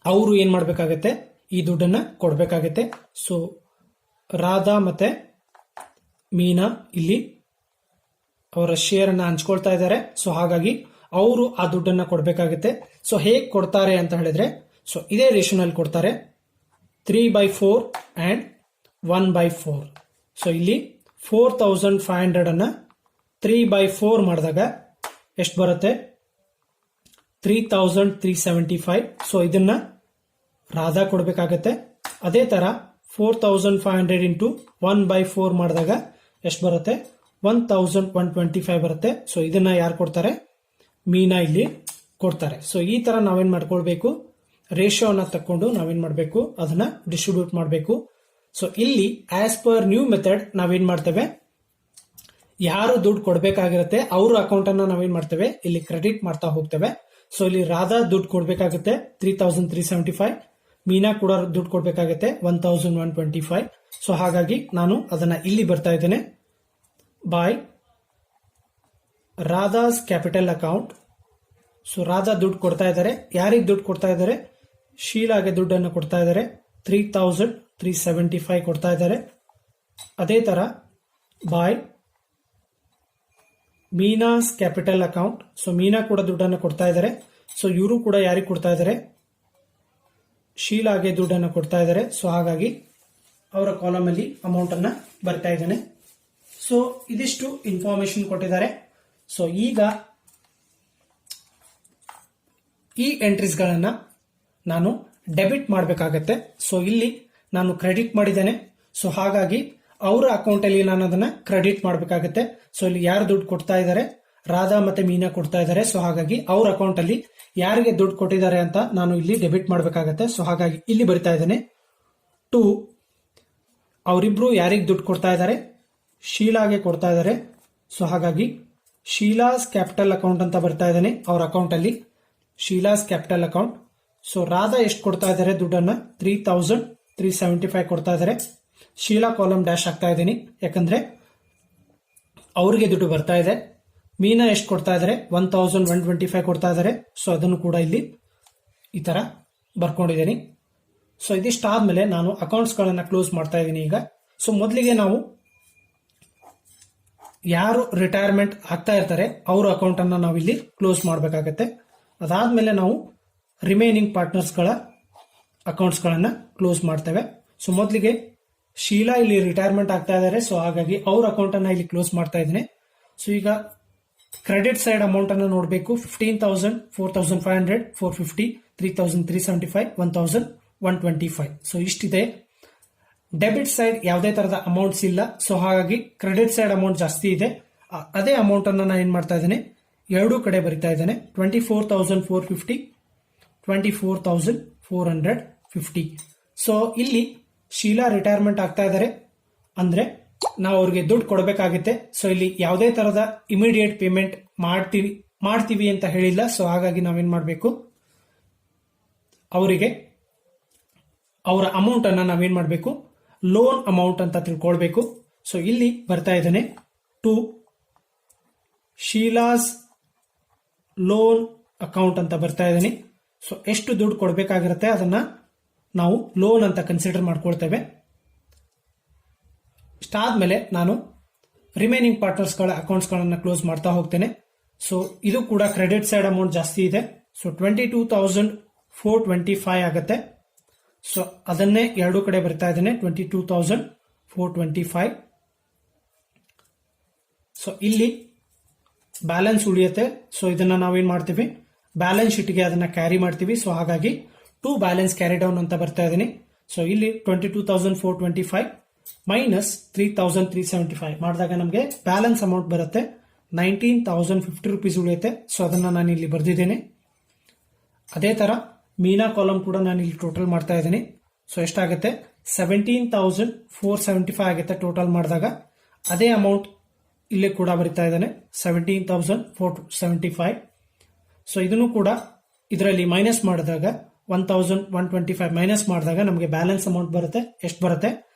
ಅವರು ಏನ್ ಮಾಡ್ಬೇಕಾಗತ್ತೆ, ಈ ದುಡ್ಡನ್ನ ಕೊಡ್ಬೇಕಾಗತ್ತೆ. ಸೊ ರಾಧಾ ಮತ್ತೆ ಮೀನಾ ಇಲ್ಲಿ ಅವರ ಶೇರ್ ಅನ್ನ ಹಂಚ್ಕೊಳ್ತಾ ಇದ್ದಾರೆ. ಸೊ ಹಾಗಾಗಿ ಅವರು ಆ ದುಡ್ಡನ್ನ ಕೊಡ್ಬೇಕಾಗತ್ತೆ. ಸೊ ಹೇಗೆ ಕೊಡ್ತಾರೆ ಅಂತ ಹೇಳಿದ್ರೆ, ಸೊ ಇದೇ ರೇಷನಲ್ಲಿ ಕೊಡ್ತಾರೆ, 3/4 ಅಂಡ್ 1/4. ಸೊ ಇಲ್ಲಿ 4,500 ಅನ್ನ 3/4 ಮಾಡಿದಾಗ ಎಷ್ಟು ಬರುತ್ತೆ, 3,375. ಸೊ ಇದನ್ನ ರಾಧಾ ಕೊಡ್ಬೇಕಾಗತ್ತೆ. ಅದೇ ತರ 4,500 ಇಂಟು 1/4 ಮಾಡಿದಾಗ ಎಷ್ಟು ಬರುತ್ತೆ, 1,125 ಬರುತ್ತೆ. ಸೊ ಇದನ್ನ ಯಾರು ಕೊಡ್ತಾರೆ, ಮೀನಾ ಇಲ್ಲಿ ಕೊಡ್ತಾರೆ. ಸೊ ಈ ತರ ನಾವೇನ್ ಮಾಡ್ಕೊಳ್ಬೇಕು, ರೇಷಿಯೋನ ತಕೊಂಡು ನಾವೇನ್ ಮಾಡಬೇಕು, ಅದನ್ನ ಡಿಸ್ಟ್ರಿಬ್ಯೂಟ್ ಮಾಡಬೇಕು. ಸೊ ಇಲ್ಲಿ ಆಸ್ ಪರ್ ನ್ಯೂ ಮೆಥಡ್ ನಾವೇನ್ ಮಾಡ್ತೇವೆ, ಯಾರು ದುಡ್ಡು ಕೊಡ್ಬೇಕಾಗಿರುತ್ತೆ ಅವ್ರ ಅಕೌಂಟ್ ಅನ್ನ ನಾವೇನ್ ಮಾಡ್ತೇವೆ, ಇಲ್ಲಿ ಕ್ರೆಡಿಟ್ ಮಾಡ್ತಾ ಹೋಗ್ತೇವೆ. ಸೊ ಇಲ್ಲಿ ರಾಧಾ ದುಡ್ಡು ಕೊಡ್ಬೇಕಾಗುತ್ತೆ 3,375, ಮೀನಾ ಕೂಡ ದುಡ್ಡು ಕೊಡ್ಬೇಕಾಗುತ್ತೆ 1,125. ಸೊ ಹಾಗಾಗಿ ನಾನು ಅದನ್ನ ಇಲ್ಲಿ ಬರ್ತಾ ಇದ್ದೇನೆ, by Radha's capital account. So Radha ದುಡ್ಡು ಕೊಡ್ತಾ ಇದ್ದಾರೆ, ಯಾರಿಗೆ ದುಡ್ಡು ಕೊಡ್ತಾ ಇದ್ದಾರೆ, ಶೀಲಾಗೆ ದುಡ್ಡನ್ನು ಕೊಡ್ತಾ ಇದ್ದಾರೆ, 3,375 ಕೊಡ್ತಾ ಇದ್ದಾರೆ. ಅದೇ ತರ by Meena's capital account. So Meena ಕೂಡ ದುಡ್ಡನ್ನು ಕೊಡ್ತಾ ಇದ್ದಾರೆ. ಸೊ ಇವರು ಕೂಡ ಯಾರಿಗೆ ಕೊಡ್ತಾ ಇದ್ದಾರೆ, ಶೀಲಾಗೆ ದುಡ್ಡನ್ನು ಕೊಡ್ತಾ ಇದ್ದಾರೆ. ಸೊ ಹಾಗಾಗಿ ಅವರ ಕಾಲಮ್ ಅಲ್ಲಿ ಅಮೌಂಟ್ ಅನ್ನ ಬರ್ತಾ ಇದ್ದೇನೆ. ಸೊ ಇದಿಷ್ಟು ಇನ್ಫಾರ್ಮೇಶನ್ ಕೊಟ್ಟಿದ್ದಾರೆ. ಸೊ ಈಗ ಈ ಎಂಟ್ರೀಸ್ ಗಳನ್ನ ನಾನು ಡೆಬಿಟ್ ಮಾಡಬೇಕಾಗತ್ತೆ. ಸೊ ಇಲ್ಲಿ ನಾನು ಕ್ರೆಡಿಟ್ ಮಾಡಿದ್ದೇನೆ. ಸೊ ಹಾಗಾಗಿ ಅವರ ಅಕೌಂಟ್ ಅಲ್ಲಿ ನಾನು ಅದನ್ನ ಕ್ರೆಡಿಟ್ ಮಾಡಬೇಕಾಗತ್ತೆ. ಸೊ ಇಲ್ಲಿ ಯಾರು ದುಡ್ಡು ಕೊಡ್ತಾ ಇದ್ದಾರೆ, ರಾಧಾ ಮತ್ತೆ ಮೀನಾ ಕೊಡ್ತಾ ಇದ್ದಾರೆ. ಸೊ ಹಾಗಾಗಿ ಅವ್ರ ಅಕೌಂಟ್ ಅಲ್ಲಿ ಯಾರಿಗೆ ದುಡ್ಡು ಕೊಟ್ಟಿದ್ದಾರೆ ಅಂತ ನಾನು ಇಲ್ಲಿ ಡೆಬಿಟ್ ಮಾಡಬೇಕಾಗತ್ತೆ. ಸೊ ಹಾಗಾಗಿ ಇಲ್ಲಿ ಬರಿತಾ ಇದ್ದೇನೆ, ಟು ಅವರಿಬ್ರು ಯಾರಿಗೆ ದುಡ್ಡು ಕೊಡ್ತಾ ಇದ್ದಾರೆ, ಶೀಲಾಗೆ ಕೊಡ್ತಾ ಇದ್ದಾರೆ. ಸೊ ಹಾಗಾಗಿ ಶೀಲಾಸ್ ಕ್ಯಾಪಿಟಲ್ ಅಕೌಂಟ್ ಅಂತ ಬರ್ತಾ ಇದ್ದೇನೆ ಅವ್ರ ಅಕೌಂಟ್ ಅಲ್ಲಿ, ಶೀಲಾಸ್ ಕ್ಯಾಪಿಟಲ್ ಅಕೌಂಟ್. ಸೊ ರಾಧಾ ಎಷ್ಟು ಕೊಡ್ತಾ ಇದ್ದಾರೆ ದುಡ್ಡನ್ನ, 3,375 ಕೊಡ್ತಾ ಇದ್ದಾರೆ. ಶೀಲಾ ಕಾಲಮ್ ಡ್ಯಾಶ್ ಆಗ್ತಾ ಇದ್ದೀನಿ, ಯಾಕಂದ್ರೆ ಅವ್ರಿಗೆ ದುಡ್ಡು ಬರ್ತಾ ಇದೆ. ಮೀನಾ ಎಷ್ಟು ಕೊಡ್ತಾ ಇದ್ದಾರೆ, 1125 ಕೊಡ್ತಾ ಇದ್ದಾರೆ. ಸೊ ಅದನ್ನು ಕೂಡ ಇಲ್ಲಿ ಈ ತರ ಬರ್ಕೊಂಡಿದ್ದೀನಿ. ಸೊ ಇದಿಷ್ಟಾದ್ಮೇಲೆ ನಾನು ಅಕೌಂಟ್ಸ್ ಗಳನ್ನ ಕ್ಲೋಸ್ ಮಾಡ್ತಾ ಇದ್ದೀನಿ ಈಗ. ಸೊ ಮೊದಲಿಗೆ ನಾವು ಯಾರು ರಿಟೈರ್ಮೆಂಟ್ ಆಗ್ತಾ ಇರ್ತಾರೆ ಅವ್ರ ಅಕೌಂಟ್ ಅನ್ನ ನಾವು ಇಲ್ಲಿ ಕ್ಲೋಸ್ ಮಾಡಬೇಕಾಗತ್ತೆ. ಅದಾದ್ಮೇಲೆ ನಾವು ರಿಮೈನಿಂಗ್ ಪಾರ್ಟ್ನರ್ಸ್ ಗಳ ಅಕೌಂಟ್ಸ್ ಗಳನ್ನ ಕ್ಲೋಸ್ ಮಾಡ್ತೇವೆ. ಸೊ ಮೊದಲಿಗೆ ಶೀಲಾ ಇಲ್ಲಿ ರಿಟೈರ್ಮೆಂಟ್ ಆಗ್ತಾ ಇದ್ದಾರೆ. ಸೊ ಹಾಗಾಗಿ ಅವ್ರ ಅಕೌಂಟ್ ಅನ್ನ ಇಲ್ಲಿ ಕ್ಲೋಸ್ ಮಾಡ್ತಾ ಇದ್ದೀನಿ. ಸೊ ಈಗ ಕ್ರೆಡಿಟ್ ಸೈಡ್ ಅಮೌಂಟ್ ಅನ್ನು ನೋಡಬೇಕು. 15,000, 4,500, 450, 3,375, 1,125. ಸೊ ಇಷ್ಟಿದೆ. ಡೆಬಿಟ್ ಸೈಡ್ ಯಾವುದೇ ತರದ ಅಮೌಂಟ್ಸ್ ಇಲ್ಲ. ಸೊ ಹಾಗಾಗಿ ಕ್ರೆಡಿಟ್ ಸೈಡ್ ಅಮೌಂಟ್ ಜಾಸ್ತಿ ಇದೆ. ಅದೇ ಅಮೌಂಟ್ ಅನ್ನು ನಾನು ಏನ್ ಮಾಡ್ತಾ ಇದ್ದೇನೆ, ಎರಡೂ ಕಡೆ ಬರಿತಾ ಇದ್ದೇನೆ. 24,450, 24,450. ಸೊ ಇಲ್ಲಿ ಶೀಲಾ ರಿಟೈರ್ಮೆಂಟ್ ಆಗ್ತಾ ಇದ್ದಾರೆ ಅಂದ್ರೆ ನಾವು ಅವ್ರಿಗೆ ದುಡ್ಡು ಕೊಡಬೇಕಾಗುತ್ತೆ. ಸೊ ಇಲ್ಲಿ ಯಾವುದೇ ತರದ ಇಮಿಡಿಯೇಟ್ ಪೇಮೆಂಟ್ ಮಾಡ್ತೀವಿ ಅಂತ ಹೇಳಿಲ್ಲ. ಸೊ ಹಾಗಾಗಿ ನಾವೇನ್ ಮಾಡಬೇಕು, ಅವರಿಗೆ ಅವರ ಅಮೌಂಟ್ ಅನ್ನ ನಾವೇನ್ ಮಾಡಬೇಕು, ಲೋನ್ ಅಮೌಂಟ್ ಅಂತ ತಿಳ್ಕೊಳ್ಬೇಕು. ಸೊ ಇಲ್ಲಿ ಬರ್ತಾ ಇದ್ದೇನೆ, ಟು ಶೀಲಾಸ್ ಲೋನ್ ಅಕೌಂಟ್ ಅಂತ ಬರ್ತಾ ಇದ್ದೀನಿ. ಸೊ ಎಷ್ಟು ದುಡ್ಡು ಕೊಡಬೇಕಾಗಿರುತ್ತೆ ಅದನ್ನ ನಾವು ಲೋನ್ ಅಂತ ಕನ್ಸಿಡರ್ ಮಾಡ್ಕೊಳ್ತೇವೆ. ಇಷ್ಟಾದ್ಮೇಲೆ ನಾನು ರಿಮೈನಿಂಗ್ ಪಾರ್ಟ್ನರ್ಸ್ ಗಳ ಅಕೌಂಟ್ಸ್ ಗಳನ್ನ ಕ್ಲೋಸ್ ಮಾಡ್ತಾ ಹೋಗ್ತೇನೆ. ಸೊ ಇದು ಕೂಡ ಕ್ರೆಡಿಟ್ ಸೈಡ್ ಅಮೌಂಟ್ ಜಾಸ್ತಿ ಇದೆ. ಸೊ 22,425 ಆಗುತ್ತೆ. ಸೊ ಅದನ್ನೇ ಎರಡೂ ಕಡೆ ಬರ್ತಾ ಇದ್ದೇನೆ, 22,425. ಸೊ ಇಲ್ಲಿ ಬ್ಯಾಲೆನ್ಸ್ ಉಳಿಯುತ್ತೆ. ಸೊ ಇದನ್ನ ನಾವೇನ್ ಮಾಡ್ತೀವಿ, ಬ್ಯಾಲೆನ್ಸ್ ಶೀಟ್ಗೆ ಅದನ್ನ ಕ್ಯಾರಿ ಮಾಡ್ತೀವಿ. ಸೊ ಹಾಗಾಗಿ ಟು ಬ್ಯಾಲೆನ್ಸ್ ಕ್ಯಾರಿ ಡೌನ್ ಅಂತ ಬರ್ತಾ ಇದ್ದೀನಿ. ಸೊ ಇಲ್ಲಿ 22,425 ಮೈನಸ್ 3,375 ಮಾಡಿದಾಗ ನಮಗೆ ಬ್ಯಾಲೆನ್ಸ್ ಅಮೌಂಟ್ ಬರುತ್ತೆ 19,050 ರೂಪೀಸ್ ಉಳಿಯುತ್ತೆ. ಸೊ ಅದನ್ನ ನಾನು ಇಲ್ಲಿ ಬರ್ದಿದ್ದೇನೆ. ಅದೇ ತರ ಮೀನಾ ಕಾಲಮ್ ಕೂಡ ನಾನು ಇಲ್ಲಿ ಟೋಟಲ್ ಮಾಡ್ತಾ ಇದ್ದೀನಿ. ಸೊ ಎಷ್ಟಾಗುತ್ತೆ, 17,475 ಆಗುತ್ತೆ ಟೋಟಲ್ ಮಾಡಿದಾಗ. ಅದೇ ಅಮೌಂಟ್ ಇಲ್ಲಿ ಕೂಡ ಬರಿತಾ ಇದ್ದಾನೆ, 17,475. ಸೊ ಇದನ್ನು ಕೂಡ ಇದರಲ್ಲಿ ಮೈನಸ್ ಮಾಡಿದಾಗ 1,125 ಮೈನಸ್ ಮಾಡಿದಾಗ ನಮಗೆ ಬ್ಯಾಲೆನ್ಸ್ ಅಮೌಂಟ್ ಬರುತ್ತೆ. ಎಷ್ಟು ಬರುತ್ತೆ,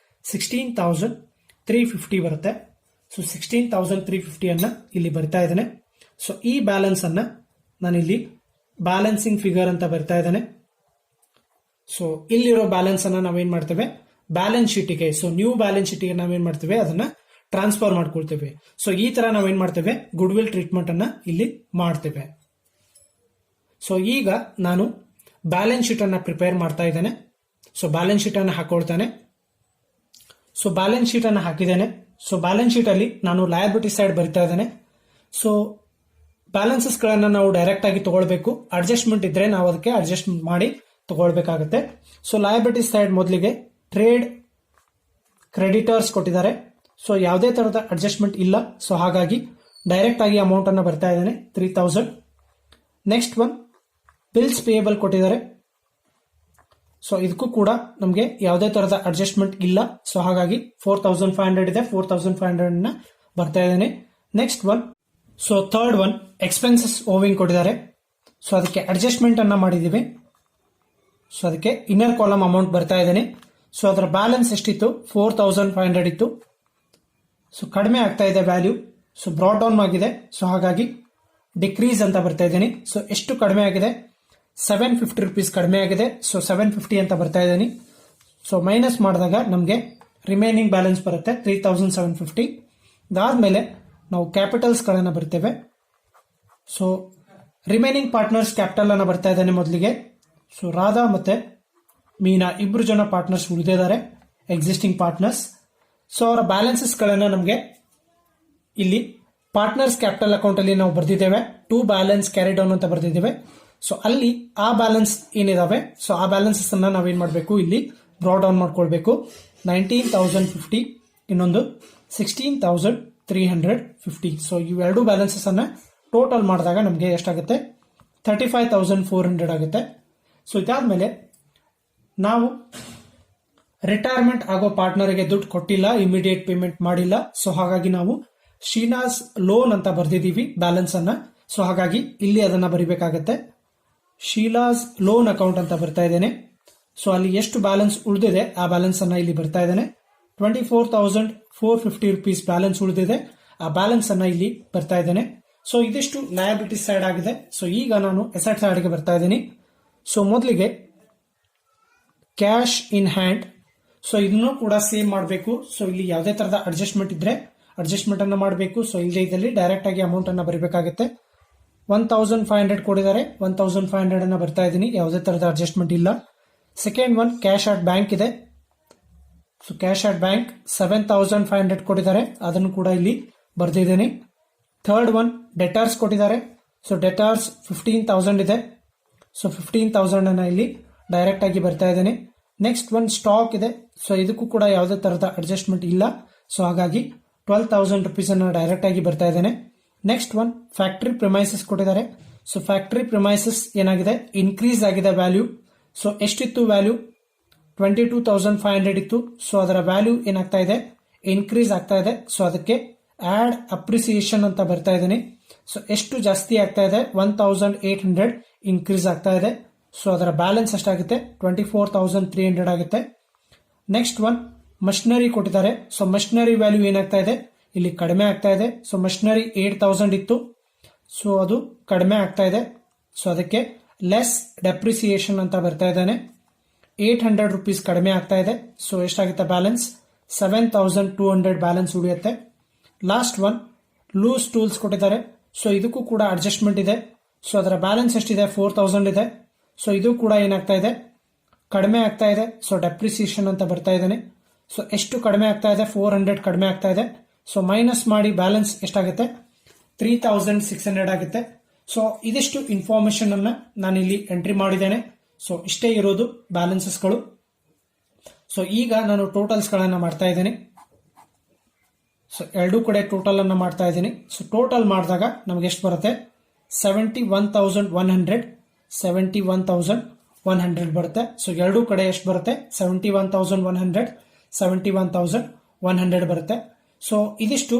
16,350 ಬರುತ್ತೆ. ಸೊ 16,350 ಅನ್ನ ಇಲ್ಲಿ ಬರ್ತಾ ಇದ್ದೇನೆ. ಸೊ ಈ ಬ್ಯಾಲೆನ್ಸ್ ಅನ್ನ ನಾನು ಇಲ್ಲಿ ಬ್ಯಾಲೆನ್ಸಿಂಗ್ ಫಿಗರ್ ಅಂತ ಬರ್ತಾ ಇದ್ದೇನೆ. ಸೊ ಇಲ್ಲಿರೋ ಬ್ಯಾಲೆನ್ಸ್ ಅನ್ನ ನಾವೇನ್ ಮಾಡ್ತೇವೆ, ಬ್ಯಾಲೆನ್ಸ್ ಶೀಟಿಗೆ, ಸೊ ನ್ಯೂ ಬ್ಯಾಲೆನ್ಸ್ ಶೀಟಿಗೆ ನಾವೇನ್ ಮಾಡ್ತೇವೆ, ಅದನ್ನ ಟ್ರಾನ್ಸ್ಫರ್ ಮಾಡ್ಕೊಳ್ತೇವೆ. ಸೊ ಈ ತರ ನಾವೇನ್ ಮಾಡ್ತೇವೆ, ಗುಡ್ ವಿಲ್ ಟ್ರೀಟ್ಮೆಂಟ್ ಅನ್ನ ಇಲ್ಲಿ ಮಾಡ್ತೇವೆ. ಸೊ ಈಗ ನಾನು ಬ್ಯಾಲೆನ್ಸ್ ಶೀಟ್ ಅನ್ನ ಪ್ರಿಪೇರ್ ಮಾಡ್ತಾ ಇದ್ದೇನೆ. ಸೊ ಬ್ಯಾಲೆನ್ಸ್ ಶೀಟ್ ಅನ್ನ ಹಾಕೊಳ್ತಾನೆ. ಸೊ ಬ್ಯಾಲೆನ್ಸ್ ಶೀಟ್ ಅನ್ನ ಹಾಕಿದ್ದೇನೆ. ಸೊ ಬ್ಯಾಲೆನ್ಸ್ ಶೀಟ್ ಅಲ್ಲಿ ನಾನು ಲಯಬಿಲಿಟಿ ಸೈಡ್ ಬರಿತಾ ಇದ್ದೇನೆ. ಸೊ ಬ್ಯಾಲೆನ್ಸಸ್ ಗಳನ್ನ ನಾವು ಡೈರೆಕ್ಟ್ ಆಗಿ ತಗೊಳ್ಬೇಕು. ಅಡ್ಜಸ್ಟ್ಮೆಂಟ್ ಇದ್ರೆ ನಾವು ಅದಕ್ಕೆ ಅಡ್ಜಸ್ಟ್ ಮಾಡಿ ತಗೊಳ್ಬೇಕಾಗುತ್ತೆ. ಸೊ ಲಯಬಿಲಿಟಿ ಸೈಡ್ ಮೊದಲಿಗೆ ಟ್ರೇಡ್ ಕ್ರೆಡಿಟರ್ಸ್ ಕೊಟ್ಟಿದ್ದಾರೆ. ಸೊ ಯಾವುದೇ ತರಹದ ಅಡ್ಜಸ್ಟ್ಮೆಂಟ್ ಇಲ್ಲ. ಸೊ ಹಾಗಾಗಿ ಡೈರೆಕ್ಟ್ ಆಗಿ ಅಮೌಂಟ್ ಅನ್ನ ಬರ್ತಾ ಇದ್ದೇನೆ, 3,000. ನೆಕ್ಸ್ಟ್ ಒನ್ ಬಿಲ್ಸ್ ಪೇಯಬಲ್ ಕೊಟ್ಟಿದ್ದಾರೆ. ಸೊ ಇದಕ್ಕೂ ಕೂಡ ನಮಗೆ ಯಾವುದೇ ತರಹದ ಅಡ್ಜಸ್ಟ್ಮೆಂಟ್ ಇಲ್ಲ. ಸೊ ಹಾಗಾಗಿ 4,500 ಇದೆ, 4,500 ಬರ್ತಾ ಇದ್ದೇನೆ. Next one, so third one expenses owing ಕೊಟ್ಟಿದ್ದಾರೆ. ಸೊ ಅದಕ್ಕೆ ಅಡ್ಜಸ್ಟ್ಮೆಂಟ್ ಅನ್ನ ಮಾಡಿದೀವಿ. ಸೊ ಅದಕ್ಕೆ ಇನ್ನರ್ ಕಾಲಮ್ ಅಮೌಂಟ್ ಬರ್ತಾ ಇದ್ದೇನೆ. ಸೊ ಅದರ ಬ್ಯಾಲೆನ್ಸ್ ಎಷ್ಟಿತ್ತು, 4,500 ಇತ್ತು. ಸೊ ಕಡಿಮೆ ಆಗ್ತಾ ಇದೆ ವ್ಯಾಲ್ಯೂ. ಸೊ ಬ್ರಾಡ್ ಡೌನ್ ಆಗಿದೆ. ಸೊ ಹಾಗಾಗಿ ಡಿಕ್ರೀಸ್ ಅಂತ ಬರ್ತಾ ಇದ್ದೀನಿ. ಸೊ ಎಷ್ಟು ಕಡಿಮೆ ಆಗಿದೆ, 750 ರೂಪೀಸ್ ಕಡಿಮೆ ಆಗಿದೆ. ಸೊ 750 ಅಂತ ಬರ್ತಾ ಇದ್ದೀನಿ. ಸೊ ಮೈನಸ್ ಮಾಡಿದಾಗ ನಮಗೆ ರಿಮೈನಿಂಗ್ ಬ್ಯಾಲೆನ್ಸ್ ಬರುತ್ತೆ 3,750. ಅದಾದ್ಮೇಲೆ ನಾವು ಕ್ಯಾಪಿಟಲ್ಸ್ ಗಳನ್ನ ಬರ್ತೇವೆ. ಸೊ ರಿಮೈನಿಂಗ್ ಪಾರ್ಟ್ನರ್ಸ್ ಕ್ಯಾಪಿಟಲ್ ಅನ್ನ ಬರ್ತಾ ಇದ್ದಾನೆ ಮೊದಲಿಗೆ. ಸೊ ರಾಧಾ ಮತ್ತೆ ಮೀನಾ ಇಬ್ರು ಜನ ಪಾರ್ಟ್ನರ್ಸ್ ಉಳಿದಿದ್ದಾರೆ, ಎಕ್ಸಿಸ್ಟಿಂಗ್ ಪಾರ್ಟ್ನರ್ಸ್. ಸೊ ಅವರ ಬ್ಯಾಲೆನ್ಸಸ್ ಗಳನ್ನ ನಮಗೆ ಇಲ್ಲಿ ಪಾರ್ಟ್ನರ್ಸ್ ಕ್ಯಾಪಿಟಲ್ ಅಕೌಂಟ್ ಅಲ್ಲಿ ನಾವು ಬರ್ದಿದ್ದೇವೆ, ಟು ಬ್ಯಾಲೆನ್ಸ್ ಕ್ಯಾರಿ ಡೌನ್ ಅಂತ ಬರ್ದಿದ್ದೇವೆ. ಸೊ ಅಲ್ಲಿ ಆ ಬ್ಯಾಲೆನ್ಸ್ ಏನಿದಾವೆ, ಸೊ ಆ ಬ್ಯಾಲೆನ್ಸಸ್ ಅನ್ನ ನಾವೇನ್ ಮಾಡಬೇಕು, ಇಲ್ಲಿ ಬ್ರಾ ಡೌನ್ ಮಾಡ್ಕೊಳ್ಬೇಕು. 19,050, ಇನ್ನೊಂದು 16,350. ಸೊ ಇವೆರಡು ಬ್ಯಾಲೆನ್ಸಸ್ ಅನ್ನ ಟೋಟಲ್ ಮಾಡಿದಾಗ ನಮಗೆ ಎಷ್ಟಾಗುತ್ತೆ, 35,400 ಆಗುತ್ತೆ. ಸೊ ಇದಾದ್ಮೇಲೆ ನಾವು ರಿಟೈರ್ಮೆಂಟ್ ಆಗೋ ಪಾರ್ಟ್ನರ್ಗೆ ದುಡ್ಡು ಕೊಟ್ಟಿಲ್ಲ, ಇಮಿಡಿಯೇಟ್ ಪೇಮೆಂಟ್ ಮಾಡಿಲ್ಲ. ಸೊ ಹಾಗಾಗಿ ನಾವು ಶೀನಾಸ್ ಲೋನ್ ಅಂತ ಬರ್ದಿದ್ದೀವಿ ಬ್ಯಾಲೆನ್ಸ್ ಅನ್ನ. ಸೊ ಹಾಗಾಗಿ ಇಲ್ಲಿ ಅದನ್ನ ಬರಿಬೇಕಾಗತ್ತೆ. ಶೀಲಾಸ್ ಲೋನ್ ಅಕೌಂಟ್ ಅಂತ ಬರ್ತಾ ಇದ್ದೇನೆ. ಸೊ ಅಲ್ಲಿ ಎಷ್ಟು ಬ್ಯಾಲೆನ್ಸ್ ಉಳಿದಿದೆ ಆ ಬ್ಯಾಲೆನ್ಸ್ ಅನ್ನ ಇಲ್ಲಿ ಬರ್ತಾ ಇದ್ದೇನೆ. 24,450 ರೂಪೀಸ್ ಬ್ಯಾಲೆನ್ಸ್ ಉಳಿದಿದೆ, ಆ ಬ್ಯಾಲೆನ್ಸ್ ಅನ್ನ ಇಲ್ಲಿ ಬರ್ತಾ ಇದ್ದೇನೆ. ಸೊ ಇದಿಷ್ಟು ಲಯಬಿಲಿಟಿ ಸೈಡ್ ಆಗಿದೆ. ಸೊ ಈಗ ನಾನು ಅಸೆಟ್ ಸೈಡ್ಗೆ ಬರ್ತಾ ಇದ್ದೀನಿ. ಸೊ ಮೊದಲಿಗೆ ಕ್ಯಾಶ್ ಇನ್ ಹ್ಯಾಂಡ್. ಸೊ ಇದನ್ನು ಕೂಡ ಸೇವ್ ಮಾಡಬೇಕು. ಸೊ ಇಲ್ಲಿ ಯಾವುದೇ ತರಹದ ಅಡ್ಜಸ್ಟ್ಮೆಂಟ್ ಇದ್ರೆ ಅಡ್ಜಸ್ಟ್ಮೆಂಟ್ ಅನ್ನು ಮಾಡಬೇಕು. ಸೊ ಇಲ್ಲದೆ ಇದ್ದಲ್ಲಿ ಡೈರೆಕ್ಟ್ ಆಗಿ ಅಮೌಂಟ್ ಅನ್ನ ಬರಬೇಕಾಗುತ್ತೆ. 1500 ಕೊಡಿದ್ದಾರೆ, 1500 ಅನ್ನ ಬರ್ತಾ ಇದ್ದೀನಿ, ಯಾವುದೇ ತರಹದ ಅಡ್ಜಸ್ಟ್ಮೆಂಟ್ ಇಲ್ಲ. Second one cash at bank ಇದೆ. ಸೊ ಕ್ಯಾಶ್ ಅಟ್ ಬ್ಯಾಂಕ್ 7500 ಕೊಟ್ಟಿದ್ದಾರೆ, ಅದನ್ನು ಕೂಡ ಇಲ್ಲಿ ಬರ್ದಿದ್ದೀನಿ. ಥರ್ಡ್ ಒನ್ ಡೆಟಾರ್ಸ್ ಕೊಟ್ಟಿದ್ದಾರೆ. ಸೊ ಡೆಟಾರ್ಸ್ 15000 ಇದೆ. ಸೊ 15000 ಅನ್ನ ಇಲ್ಲಿ ಡೈರೆಕ್ಟ್ ಆಗಿ ಬರ್ತಾ ಇದ್ದೇನೆ. ನೆಕ್ಸ್ಟ್ ಒನ್ ಸ್ಟಾಕ್ ಇದೆ. ಸೊ ಇದಕ್ಕೂ ಕೂಡ ಯಾವುದೇ ತರಹದ ಅಡ್ಜಸ್ಟ್ಮೆಂಟ್ ಇಲ್ಲ. ಸೊ ಹಾಗಾಗಿ 12000 ರುಪೀಸ್ ಅನ್ನ ಡೈರೆಕ್ಟ್ ಆಗಿ ಬರ್ತಾ ಇದ್ದೇನೆ. ನೆಕ್ಸ್ಟ್ ಒನ್ ಫ್ಯಾಕ್ಟರಿ ಪ್ರಿಮೈಸಸ್ ಕೊಟ್ಟಿದ್ದಾರೆ. ಸೊ ಫ್ಯಾಕ್ಟರಿ ಪ್ರಿಮೈಸಸ್ ಏನಾಗಿದೆ, ಇನ್ಕ್ರೀಸ್ ಆಗಿದೆ ವ್ಯಾಲ್ಯೂ. ಸೊ ಎಷ್ಟಿತ್ತು ವ್ಯಾಲ್ಯೂ, 22500 ಇತ್ತು. ಸೊ ಅದರ ವ್ಯಾಲ್ಯೂ ಏನಾಗ್ತಾ ಇದೆ, ಇನ್ಕ್ರೀಸ್ ಆಗ್ತಾ ಇದೆ. ಸೊ ಅದಕ್ಕೆ ಆಡ್ ಅಪ್ರಿಸಿಯೇಷನ್ ಅಂತ ಬರ್ತಾ ಇದ್ದೀನಿ. ಸೊ ಎಷ್ಟು ಜಾಸ್ತಿ ಆಗ್ತಾ ಇದೆ, 1800 ಇನ್ಕ್ರೀಸ್ ಆಗ್ತಾ ಇದೆ. ಸೊ ಅದರ ಬ್ಯಾಲೆನ್ಸ್ ಎಷ್ಟಾಗುತ್ತೆ, 24300 ಆಗುತ್ತೆ. ನೆಕ್ಸ್ಟ್ ಒನ್ ಮಷಿನರಿ ಕೊಟ್ಟಿದ್ದಾರೆ. ಸೊ ಮಷಿನರಿ ವ್ಯಾಲ್ಯೂ ಏನಾಗ್ತಾ ಇದೆ, ಇಲ್ಲಿ ಕಡಿಮೆ ಆಗ್ತಾ ಇದೆ. ಸೊ ಮಷಿನರಿ 8000 ಇತ್ತು, ಸೊ ಅದು ಕಡಿಮೆ ಆಗ್ತಾ ಇದೆ. ಸೊ ಅದಕ್ಕೆ ಲೆಸ್ ಡೆಪ್ರಿಸಿಯೇಷನ್ ಅಂತ ಬರ್ತಾ ಇದ್ದಾನೆ. 800 ರುಪೀಸ್ ಕಡಿಮೆ ಆಗ್ತಾ ಇದೆ. ಸೊ ಎಷ್ಟಾಗುತ್ತೆ ಬ್ಯಾಲೆನ್ಸ್, 7200 ಬ್ಯಾಲೆನ್ಸ್ ಉಳಿಯುತ್ತೆ. ಲಾಸ್ಟ್ ಒನ್ ಲೂಸ್ ಟೂಲ್ಸ್ ಕೊಟ್ಟಿದ್ದಾರೆ. ಸೊ ಇದಕ್ಕೂ ಕೂಡ ಅಡ್ಜಸ್ಟ್ಮೆಂಟ್ ಇದೆ. ಸೊ ಅದರ ಬ್ಯಾಲೆನ್ಸ್ ಎಷ್ಟಿದೆ, 4000 ಇದೆ. ಸೊ ಇದು ಕೂಡ ಏನಾಗ್ತಾ ಇದೆ, ಕಡಿಮೆ ಆಗ್ತಾ ಇದೆ. ಸೊ ಡೆಪ್ರಿಸಿಯೇಷನ್ ಅಂತ ಬರ್ತಾ ಇದ್ದಾನೆ. ಸೊ ಎಷ್ಟು ಕಡಿಮೆ ಆಗ್ತಾ ಇದೆ, 400 ಕಡಿಮೆ ಆಗ್ತಾ ಇದೆ. ಸೊ ಮೈನಸ್ ಮಾಡಿ ಬ್ಯಾಲೆನ್ಸ್ ಎಷ್ಟಾಗುತ್ತೆ, 3600 ಆಗುತ್ತೆ. ಸೊ ಇದಿಷ್ಟು ಇನ್ಫಾರ್ಮೇಶನ್ ಅನ್ನ ನಾನು ಇಲ್ಲಿ ಎಂಟ್ರಿ ಮಾಡಿದ್ದೇನೆ. ಸೊ ಇಷ್ಟೇ ಇರೋದು ಬ್ಯಾಲೆನ್ಸಸ್ಗಳು. ಸೊ ಈಗ ನಾನು ಟೋಟಲ್ಸ್ ಗಳನ್ನ ಮಾಡ್ತಾ ಇದ್ದೇನೆ. ಸೊ ಎರಡೂ ಕಡೆ ಟೋಟಲ್ ಅನ್ನ ಮಾಡ್ತಾ ಇದ್ದೀನಿ. ಸೊ ಟೋಟಲ್ ಮಾಡಿದಾಗ ನಮ್ಗೆ ಎಷ್ಟು ಬರುತ್ತೆ, 71,100 71,100 ಬರುತ್ತೆ. ಸೊ ಎರಡೂ ಕಡೆ ಎಷ್ಟು ಬರುತ್ತೆ, 71,100 71,100 ಬರುತ್ತೆ. ಸೊ ಇದಿಷ್ಟು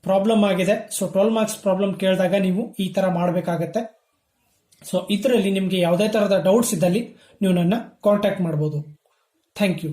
ಪ್ರಾಬ್ಲಮ್ ಆಗಿದೆ. ಸೊ 12 ಮಾರ್ಕ್ಸ್ ಪ್ರಾಬ್ಲಮ್ ಕೇಳಿದಾಗ ನೀವು ಈ ತರ ಮಾಡಬೇಕಾಗತ್ತೆ. ಸೊ ಇದರಲ್ಲಿ ನಿಮಗೆ ಯಾವುದೇ ತರಹದ ಡೌಟ್ಸ್ ಇದ್ದಲ್ಲಿ ನೀವು ನನ್ನ ಕಾಂಟ್ಯಾಕ್ಟ್ ಮಾಡಬಹುದು. Thank you.